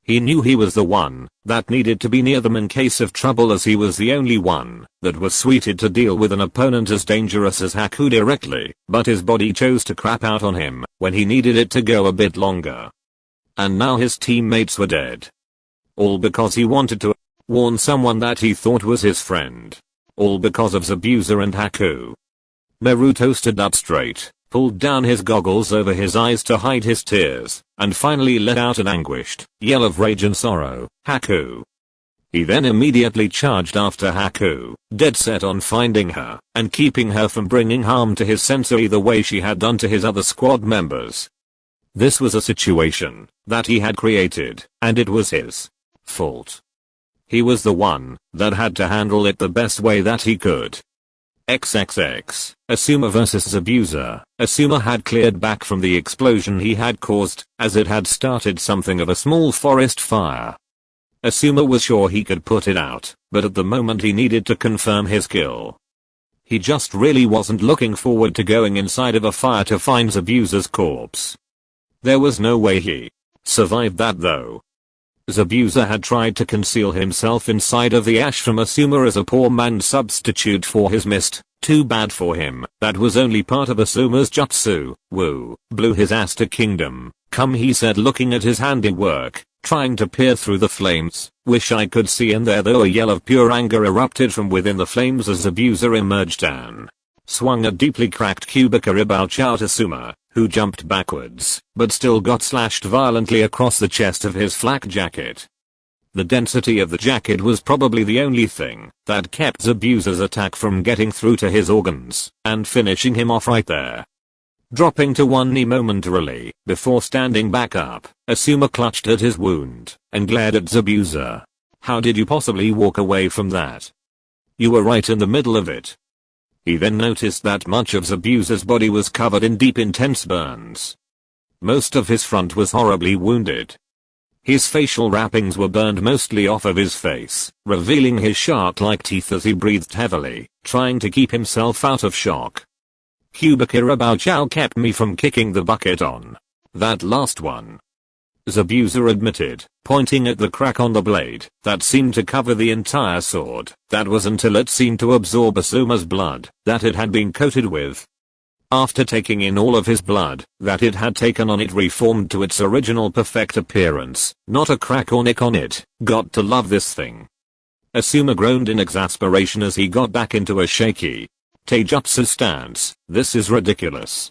He knew he was the one that needed to be near them in case of trouble, as he was the only one that was suited to deal with an opponent as dangerous as Haku directly, but his body chose to crap out on him when he needed it to go a bit longer. And now his teammates were dead. All because he wanted to warn someone that he thought was his friend. All because of Zabuza and Haku. Naruto stood up straight, pulled down his goggles over his eyes to hide his tears, and finally let out an anguished yell of rage and sorrow, "Haku!" He then immediately charged after Haku, dead set on finding her and keeping her from bringing harm to his sensei the way she had done to his other squad members. This was a situation that he had created, and it was his fault. He was the one that had to handle it the best way that he could. XXX, Asuma vs Zabuza. Asuma had cleared back from the explosion he had caused, as it had started something of a small forest fire. Asuma was sure he could put it out, but at the moment he needed to confirm his kill. He just really wasn't looking forward to going inside of a fire to find Zabuza's corpse. There was no way he survived that though. Zabuza had tried to conceal himself inside of the ash from Asuma as a poor man's substitute for his mist. Too bad for him, that was only part of Asuma's jutsu. Woo, blew his ass to kingdom come, he said, looking at his handiwork, trying to peer through the flames. Wish I could see in there though. A yell of pure anger erupted from within the flames as Zabuza emerged and swung a deeply cracked Kyubikaribouch out Asuma, who jumped backwards, but still got slashed violently across the chest of his flak jacket. The density of the jacket was probably the only thing that kept Zabuza's attack from getting through to his organs and finishing him off right there. Dropping to one knee momentarily before standing back up, Asuma clutched at his wound and glared at Zabuza. "How did you possibly walk away from that? You were right in the middle of it." He then noticed that much of Zabuza's body was covered in deep intense burns. Most of his front was horribly wounded. His facial wrappings were burned mostly off of his face, revealing his shark-like teeth as he breathed heavily, trying to keep himself out of shock. "Kyubikaribouch kept me from kicking the bucket on that last one," Zabuza admitted, pointing at the crack on the blade that seemed to cover the entire sword. That was until it seemed to absorb Asuma's blood that it had been coated with. After taking in all of his blood that it had taken on, it reformed to its original perfect appearance, not a crack or nick on it. Got to love this thing. Asuma groaned in exasperation as he got back into a shaky taijutsu stance. "This is ridiculous.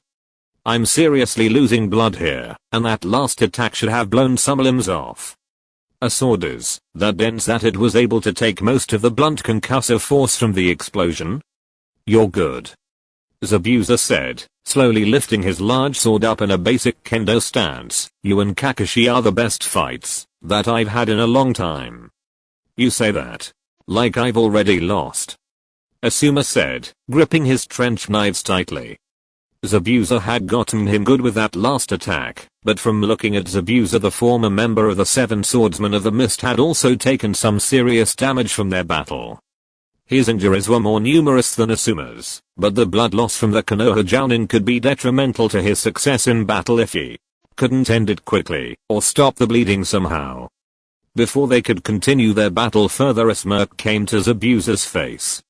I'm seriously losing blood here, and that last attack should have blown some limbs off. A sword is that dense that it was able to take most of the blunt concussive force from the explosion? You're good," Zabuza said, slowly lifting his large sword up in a basic kendo stance. "You and Kakashi are the best fights that I've had in a long time." "You say that like I've already lost," Asuma said, gripping his trench knives tightly. Zabuza had gotten him good with that last attack, but from looking at Zabuza, the former member of the Seven Swordsmen of the Mist had also taken some serious damage from their battle. His injuries were more numerous than Asuma's, but the blood loss from the Konoha Jounin could be detrimental to his success in battle if he couldn't end it quickly or stop the bleeding somehow. Before they could continue their battle further, a smirk came to Zabuza's face.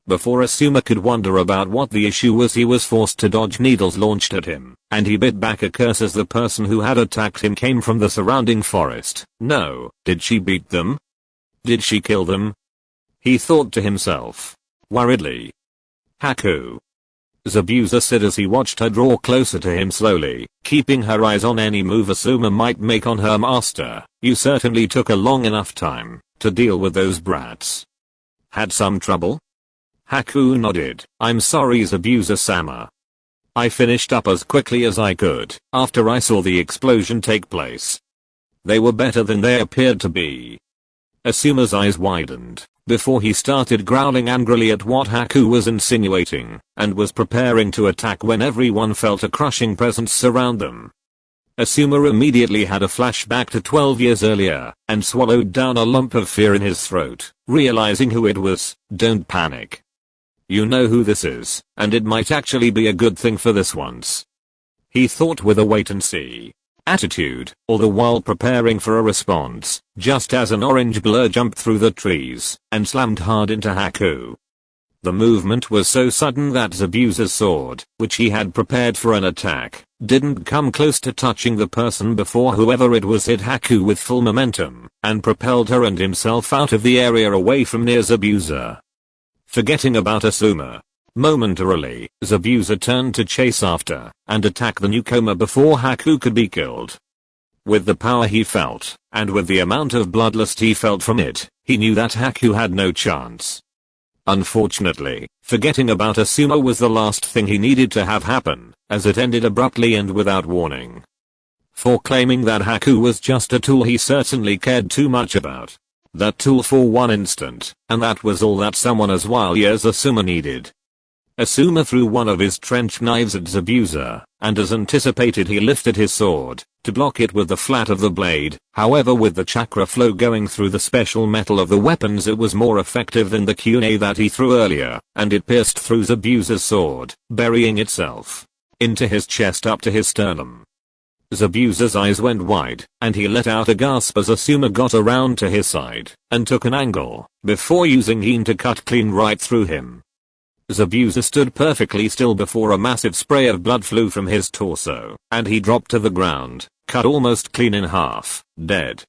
Before Asuma could wonder about what the issue was, he was forced to dodge needles launched at him, and he bit back a curse as the person who had attacked him came from the surrounding forest. "No, did she beat them?" Did she kill them? He thought to himself. Worriedly. Haku. Zabuza said as he watched her draw closer to him slowly, keeping her eyes on any move Asuma might make on her master. You certainly took a long enough time to deal with those brats. Had some trouble? Haku nodded. I'm sorry Zabuza-sama. I finished up as quickly as I could after I saw the explosion take place. They were better than they appeared to be. Asuma's eyes widened before he started growling angrily at what Haku was insinuating and was preparing to attack when everyone felt a crushing presence surround them. Asuma immediately had a flashback to 12 years earlier and swallowed down a lump of fear in his throat, realizing who it was. Don't panic. You know who this is, and it might actually be a good thing for this once. He thought with a wait and see attitude, all the while preparing for a response, just as an orange blur jumped through the trees and slammed hard into Haku. The movement was so sudden that Zabuza's sword, which he had prepared for an attack, didn't come close to touching the person before whoever it was hit Haku with full momentum and propelled her and himself out of the area away from near Zabuza. Forgetting about Asuma. Momentarily, Zabuza turned to chase after and attack the newcomer before Haku could be killed. With the power he felt, and with the amount of bloodlust he felt from it, he knew that Haku had no chance. Unfortunately, forgetting about Asuma was the last thing he needed to have happen, as it ended abruptly and without warning. For claiming that Haku was just a tool he certainly cared too much about. That tool for one instant, and that was all that someone as wily as Asuma needed. Asuma threw one of his trench knives at Zabuza, and as anticipated he lifted his sword to block it with the flat of the blade. However, with the chakra flow going through the special metal of the weapons, it was more effective than the kunai that he threw earlier, and it pierced through Zabuza's sword, burying itself into his chest up to his sternum. Zabuza's eyes went wide, and he let out a gasp as Asuma got around to his side and took an angle before using Heen to cut clean right through him. Zabuza stood perfectly still before a massive spray of blood flew from his torso, and he dropped to the ground, cut almost clean in half, dead.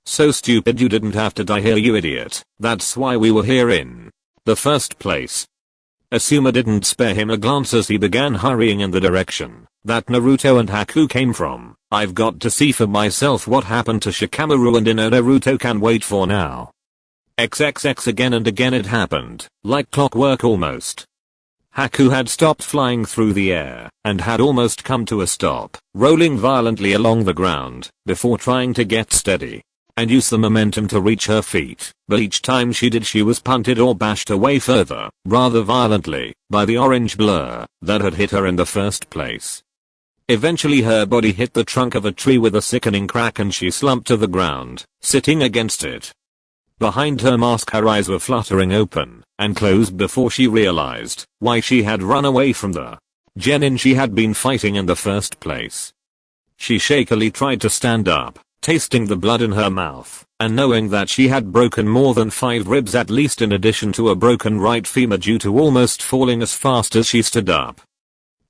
So stupid you didn't have to die here, you idiot. That's why we were here in the first place. Asuma didn't spare him a glance as he began hurrying in the direction that Naruto and Haku came from. I've got to see for myself what happened to Shikamaru and Ino. Naruto can wait for now. XXX again and again it happened, like clockwork almost. Haku had stopped flying through the air and had almost come to a stop, rolling violently along the ground before trying to get steady and use the momentum to reach her feet, but each time she did she was punted or bashed away further, rather violently, by the orange blur that had hit her in the first place. Eventually her body hit the trunk of a tree with a sickening crack and she slumped to the ground, sitting against it. Behind her mask her eyes were fluttering open and closed before she realized why she had run away from the genin she had been fighting in the first place. She shakily tried to stand up, tasting the blood in her mouth, and knowing that she had broken more than 5 ribs at least, in addition to a broken right femur due to almost falling as fast as she stood up.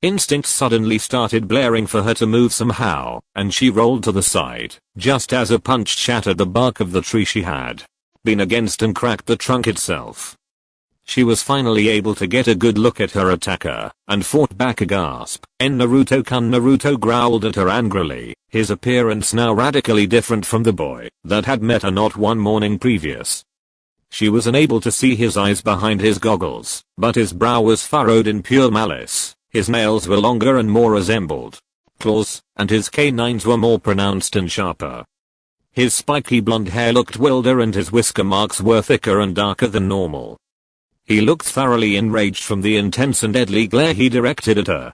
Instinct suddenly started blaring for her to move somehow, and she rolled to the side, just as a punch shattered the bark of the tree she had been against and cracked the trunk itself. She was finally able to get a good look at her attacker, and fought back a gasp. Naruto-kun. Naruto growled at her angrily, his appearance now radically different from the boy that had met her not one morning previous. She was unable to see his eyes behind his goggles, but his brow was furrowed in pure malice, his nails were longer and more resembled claws, and his canines were more pronounced and sharper. His spiky blonde hair looked wilder and his whisker marks were thicker and darker than normal. He looked thoroughly enraged from the intense and deadly glare he directed at her.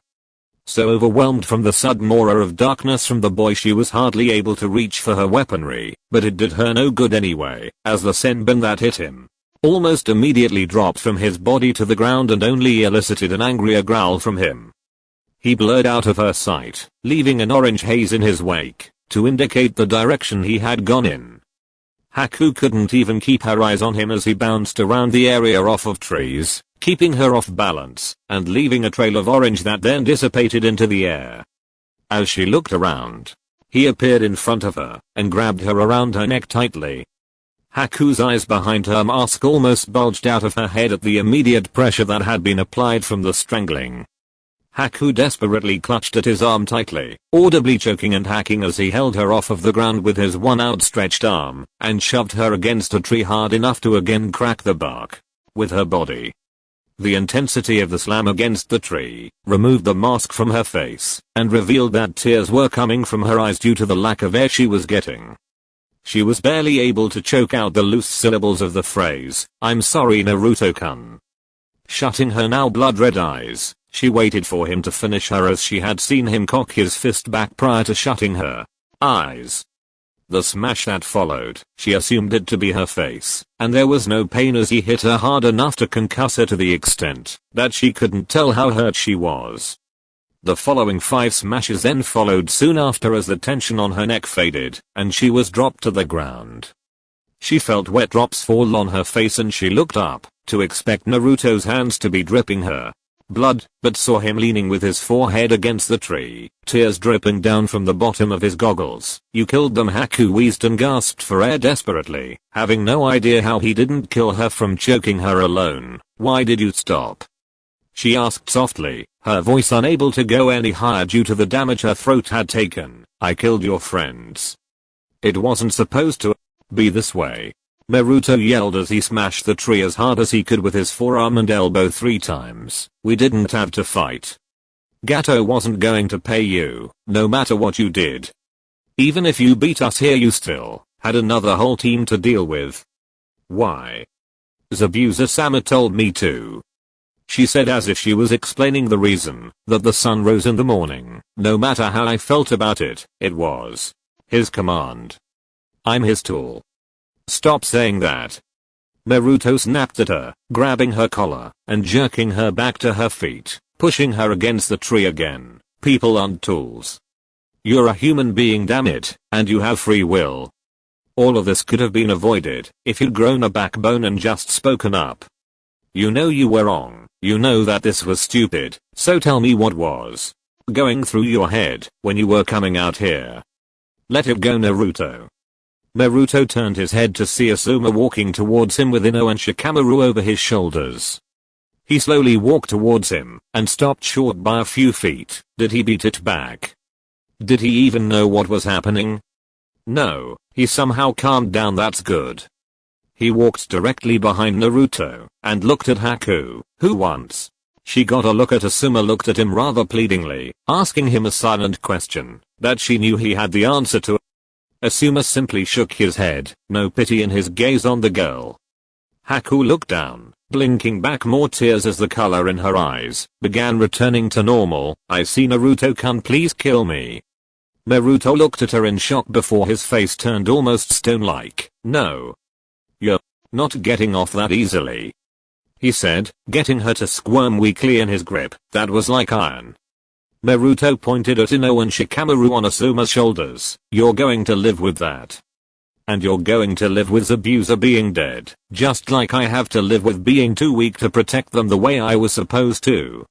So overwhelmed from the sudden aura of darkness from the boy she was hardly able to reach for her weaponry, but it did her no good anyway, as the senbon that hit him almost immediately dropped from his body to the ground and only elicited an angrier growl from him. He blurred out of her sight, leaving an orange haze in his wake to indicate the direction he had gone in. Haku couldn't even keep her eyes on him as he bounced around the area off of trees, keeping her off balance and leaving a trail of orange that then dissipated into the air. As she looked around, he appeared in front of her and grabbed her around her neck tightly. Haku's eyes behind her mask almost bulged out of her head at the immediate pressure that had been applied from the strangling. Haku desperately clutched at his arm tightly, audibly choking and hacking as he held her off of the ground with his one outstretched arm, and shoved her against a tree hard enough to again crack the bark with her body. The intensity of the slam against the tree removed the mask from her face and revealed that tears were coming from her eyes due to the lack of air she was getting. She was barely able to choke out the loose syllables of the phrase, "I'm sorry, Naruto-kun." Shutting her now blood-red eyes, she waited for him to finish her as she had seen him cock his fist back prior to shutting her eyes. The smash that followed, she assumed it to be her face, and there was no pain as he hit her hard enough to concuss her to the extent that she couldn't tell how hurt she was. The following 5 smashes then followed soon after as the tension on her neck faded, and she was dropped to the ground. She felt wet drops fall on her face and she looked up to expect Naruto's hands to be dripping her blood, but saw him leaning with his forehead against the tree, tears dripping down from the bottom of his goggles. "You killed them," Haku wheezed and gasped for air desperately, having no idea how he didn't kill her from choking her alone. "Why did you stop?" she asked softly, her voice unable to go any higher due to the damage her throat had taken. "I killed your friends. It wasn't supposed to be this way," Naruto yelled as he smashed the tree as hard as he could with his forearm and elbow 3 times. "We didn't have to fight. Gato wasn't going to pay you, no matter what you did. Even if you beat us here, you still had another whole team to deal with." "Why? Zabuza-sama told me to," she said as if she was explaining the reason that the sun rose in the morning. "No matter how I felt about it, it was his command. I'm his tool." "Stop saying that." Naruto snapped at her, grabbing her collar and jerking her back to her feet, pushing her against the tree again. "People aren't tools. You're a human being, damn it, and you have free will. All of this could have been avoided if you'd grown a backbone and just spoken up. You know you were wrong, you know that this was stupid, so tell me what was going through your head when you were coming out here. Let it go, Naruto." Naruto turned his head to see Asuma walking towards him with Ino and Shikamaru over his shoulders. He slowly walked towards him and stopped short by a few feet. Did he beat it back? Did he even know what was happening? No, he somehow calmed down. That's good. He walked directly behind Naruto and looked at Haku, who once she got a look at Asuma looked at him rather pleadingly, asking him a silent question that she knew he had the answer to. Asuma simply shook his head, no pity in his gaze on the girl. Haku looked down, blinking back more tears as the color in her eyes began returning to normal. "I see, Naruto-kun, please kill me." Naruto looked at her in shock before his face turned almost stone-like. "No. You're not getting off that easily," he said, getting her to squirm weakly in his grip that was like iron. Naruto pointed at Ino and Shikamaru on Asuma's shoulders. "You're going to live with that. And you're going to live with Zabuza being dead, just like I have to live with being too weak to protect them the way I was supposed to."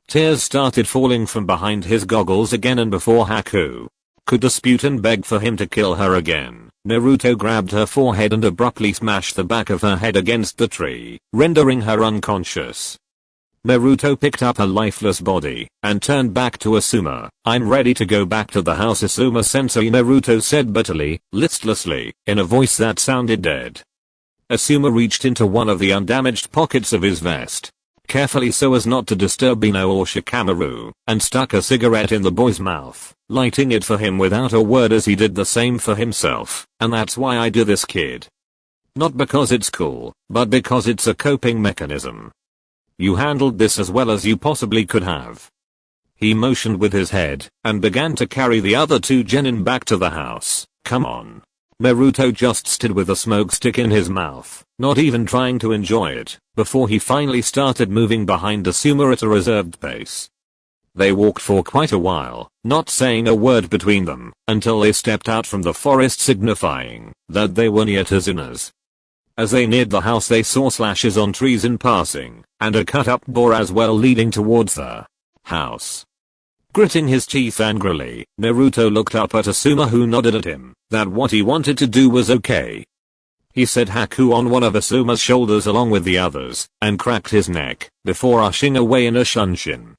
Tears started falling from behind his goggles again, and before Haku could dispute and beg for him to kill her again, Naruto grabbed her forehead and abruptly smashed the back of her head against the tree, rendering her unconscious. Naruto picked up her lifeless body and turned back to Asuma. "I'm ready to go back to the house, Asuma-sensei," Naruto said bitterly, listlessly, in a voice that sounded dead. Asuma reached into one of the undamaged pockets of his vest, carefully so as not to disturb Ino or Shikamaru, and stuck a cigarette in the boy's mouth, lighting it for him without a word as he did the same for himself. "And that's why I do this, kid. Not because it's cool, but because it's a coping mechanism. You handled this as well as you possibly could have." He motioned with his head and began to carry the other 2 genin back to the house. "Come on." Naruto just stood with a smoke stick in his mouth, not even trying to enjoy it, before he finally started moving behind Asuma at a reserved pace. They walked for quite a while, not saying a word between them, until they stepped out from the forest, signifying that they were near Tazuna's. As they neared the house, they saw slashes on trees in passing, and a cut-up door as well leading towards the house. Gritting his teeth angrily, Naruto looked up at Asuma, who nodded at him that what he wanted to do was okay. He said Haku on one of Asuma's shoulders along with the others, and cracked his neck, before rushing away in a shunshin.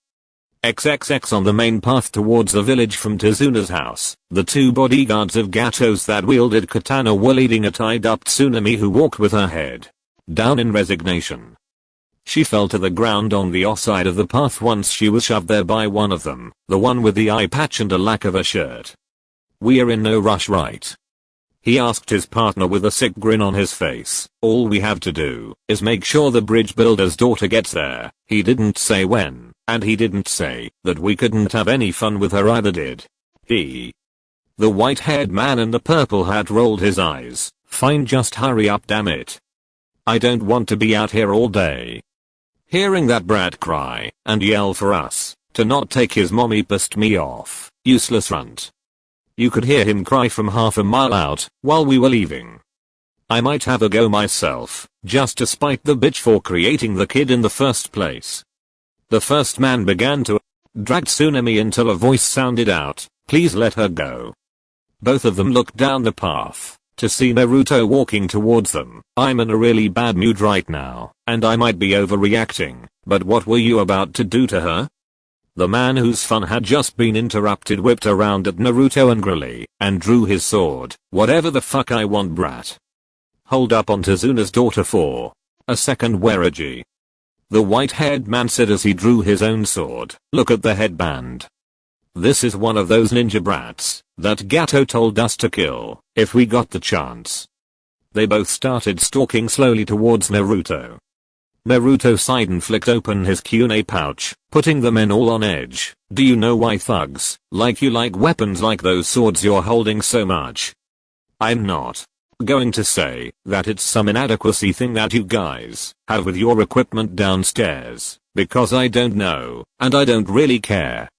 XXX. On the main path towards the village from Tezuna's house, the two bodyguards of Gato's that wielded katana were leading a tied-up Tsunami who walked with her head down in resignation. She fell to the ground on the off side of the path once she was shoved there by one of them, the one with the eye patch and a lack of a shirt. "We're in no rush, right?" he asked his partner with a sick grin on his face. "All we have to do is make sure the bridge builder's daughter gets there." He didn't say when, and he didn't say that we couldn't have any fun with her either, did he? The white-haired man in the purple hat rolled his eyes. "Fine, just hurry up, damn it. I don't want to be out here all day." Hearing that brat cry and yell for us to not take his mommy pissed me off. Useless runt. You could hear him cry from half a mile out while we were leaving. I might have a go myself, just to spite the bitch for creating the kid in the first place. The first man began to drag Tsunami until a voice sounded out, "Please let her go." Both of them looked down the path to see Naruto walking towards them. "I'm in a really bad mood right now, and I might be overreacting, but what were you about to do to her?" The man whose fun had just been interrupted whipped around at Naruto angrily and drew his sword. "Whatever the fuck I want, brat. Hold up on Tezuna's daughter for a second, Wereji," the white-haired man said as he drew his own sword. "Look at the headband. This is one of those ninja brats that Gato told us to kill if we got the chance." They both started stalking slowly towards Naruto. Naruto sighed and flicked open his Kyune pouch, putting the men all on edge. "Do you know why thugs like you like weapons like those swords you're holding so much? I'm not going to say that it's some inadequacy thing that you guys have with your equipment downstairs, because I don't know, and I don't really care,"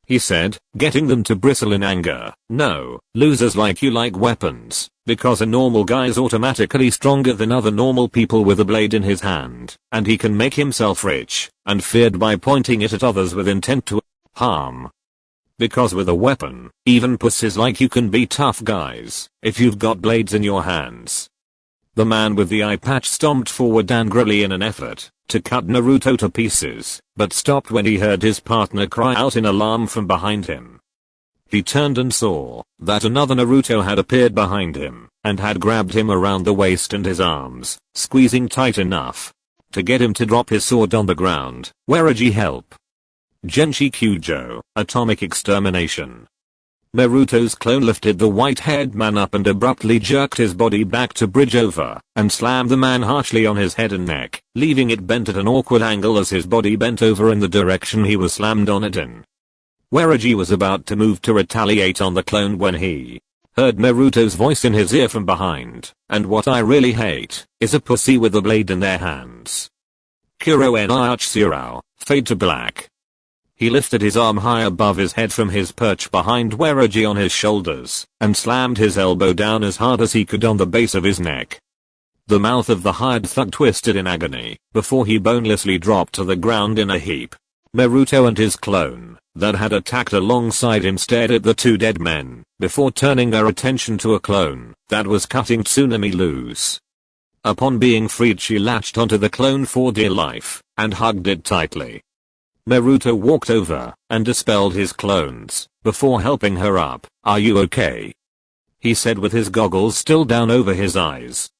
he said, getting them to bristle in anger. "No, losers like you like weapons, because a normal guy's automatically stronger than other normal people with a blade in his hand, and he can make himself rich and feared by pointing it at others with intent to harm. Because with a weapon, even pussies like you can be tough guys if you've got blades in your hands." The man with the eye patch stomped forward angrily in an effort to cut Naruto to pieces, but stopped when he heard his partner cry out in alarm from behind him. He turned and saw that another Naruto had appeared behind him and had grabbed him around the waist and his arms, squeezing tight enough to get him to drop his sword on the ground. "Wereji, help. Genshi Kyujo, atomic extermination." Naruto's clone lifted the white-haired man up and abruptly jerked his body back to bridge over and slammed the man harshly on his head and neck, leaving it bent at an awkward angle as his body bent over in the direction he was slammed on it in. Wereji was about to move to retaliate on the clone when he heard Naruto's voice in his ear from behind, "And what I really hate is a pussy with a blade in their hands. Kuro en Archsurao, fade to black." He lifted his arm high above his head from his perch behind Wereji on his shoulders, and slammed his elbow down as hard as he could on the base of his neck. The mouth of the hired thug twisted in agony, before he bonelessly dropped to the ground in a heap. Naruto and his clone, that had attacked alongside him, stared at the two dead men, before turning their attention to a clone that was cutting Tsunami loose. Upon being freed, she latched onto the clone for dear life, and hugged it tightly. Naruto walked over and dispelled his clones before helping her up. "Are you okay?" he said with his goggles still down over his eyes.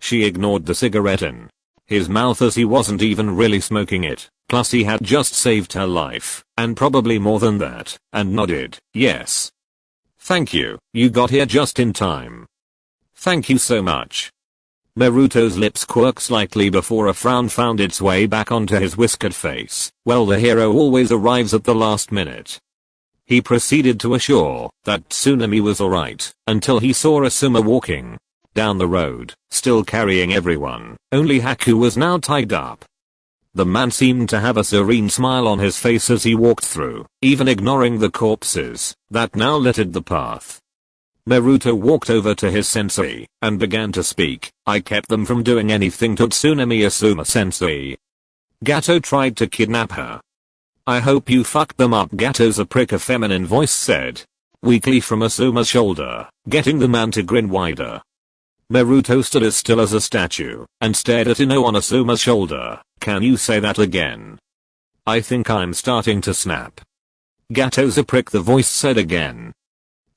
She ignored the cigarette in his mouth as he wasn't even really smoking it, plus he had just saved her life, and probably more than that, and nodded, "Yes. Thank you, you got here just in time." "Thank you so much." Naruto's lips quirked slightly before a frown found its way back onto his whiskered face. "Well, the hero always arrives at the last minute." He proceeded to assure that Tsunami was alright, until he saw Asuma walking down the road, still carrying everyone. Only Haku was now tied up. The man seemed to have a serene smile on his face as he walked through, even ignoring the corpses that now littered the path. Naruto walked over to his sensei and began to speak. "I kept them from doing anything to Tsunami, Asuma sensei. Gato tried to kidnap her." "I hope you fucked them up," Gato's a prick, a feminine voice said weakly from Asuma's shoulder, getting the man to grin wider. Naruto stood as still as a statue and stared at Asuma's shoulder. Can you say that again? I think I'm starting to snap. Gato's a prick, the voice said again.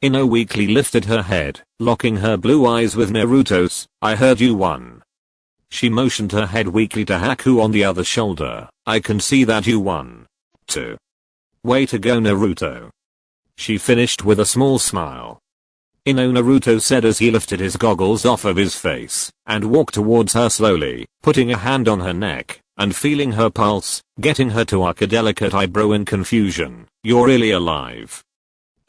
Ino weakly lifted her head, locking her blue eyes with Naruto's. I heard you 1. She motioned her head weakly to Haku on the other shoulder. I can see that you 1. 2. Way to go, Naruto. She finished with a small smile. Naruto said as he lifted his goggles off of his face and walked towards her slowly, putting a hand on her neck and feeling her pulse, getting her to arc a delicate eyebrow in confusion. You're really alive.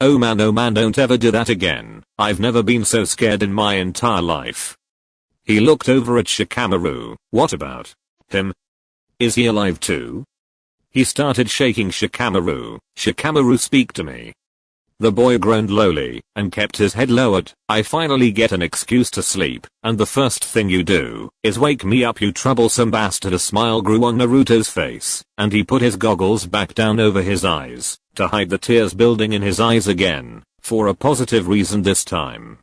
Oh man, don't ever do that again. I've never been so scared in my entire life. He looked over at Shikamaru. What about him? Is he alive too? He started shaking Shikamaru. Shikamaru, speak to me. The boy groaned lowly and kept his head lowered. I finally get an excuse to sleep, and the first thing you do is wake me up, you troublesome bastard. A smile grew on Naruto's face, and he put his goggles back down over his eyes to hide the tears building in his eyes again, for a positive reason this time.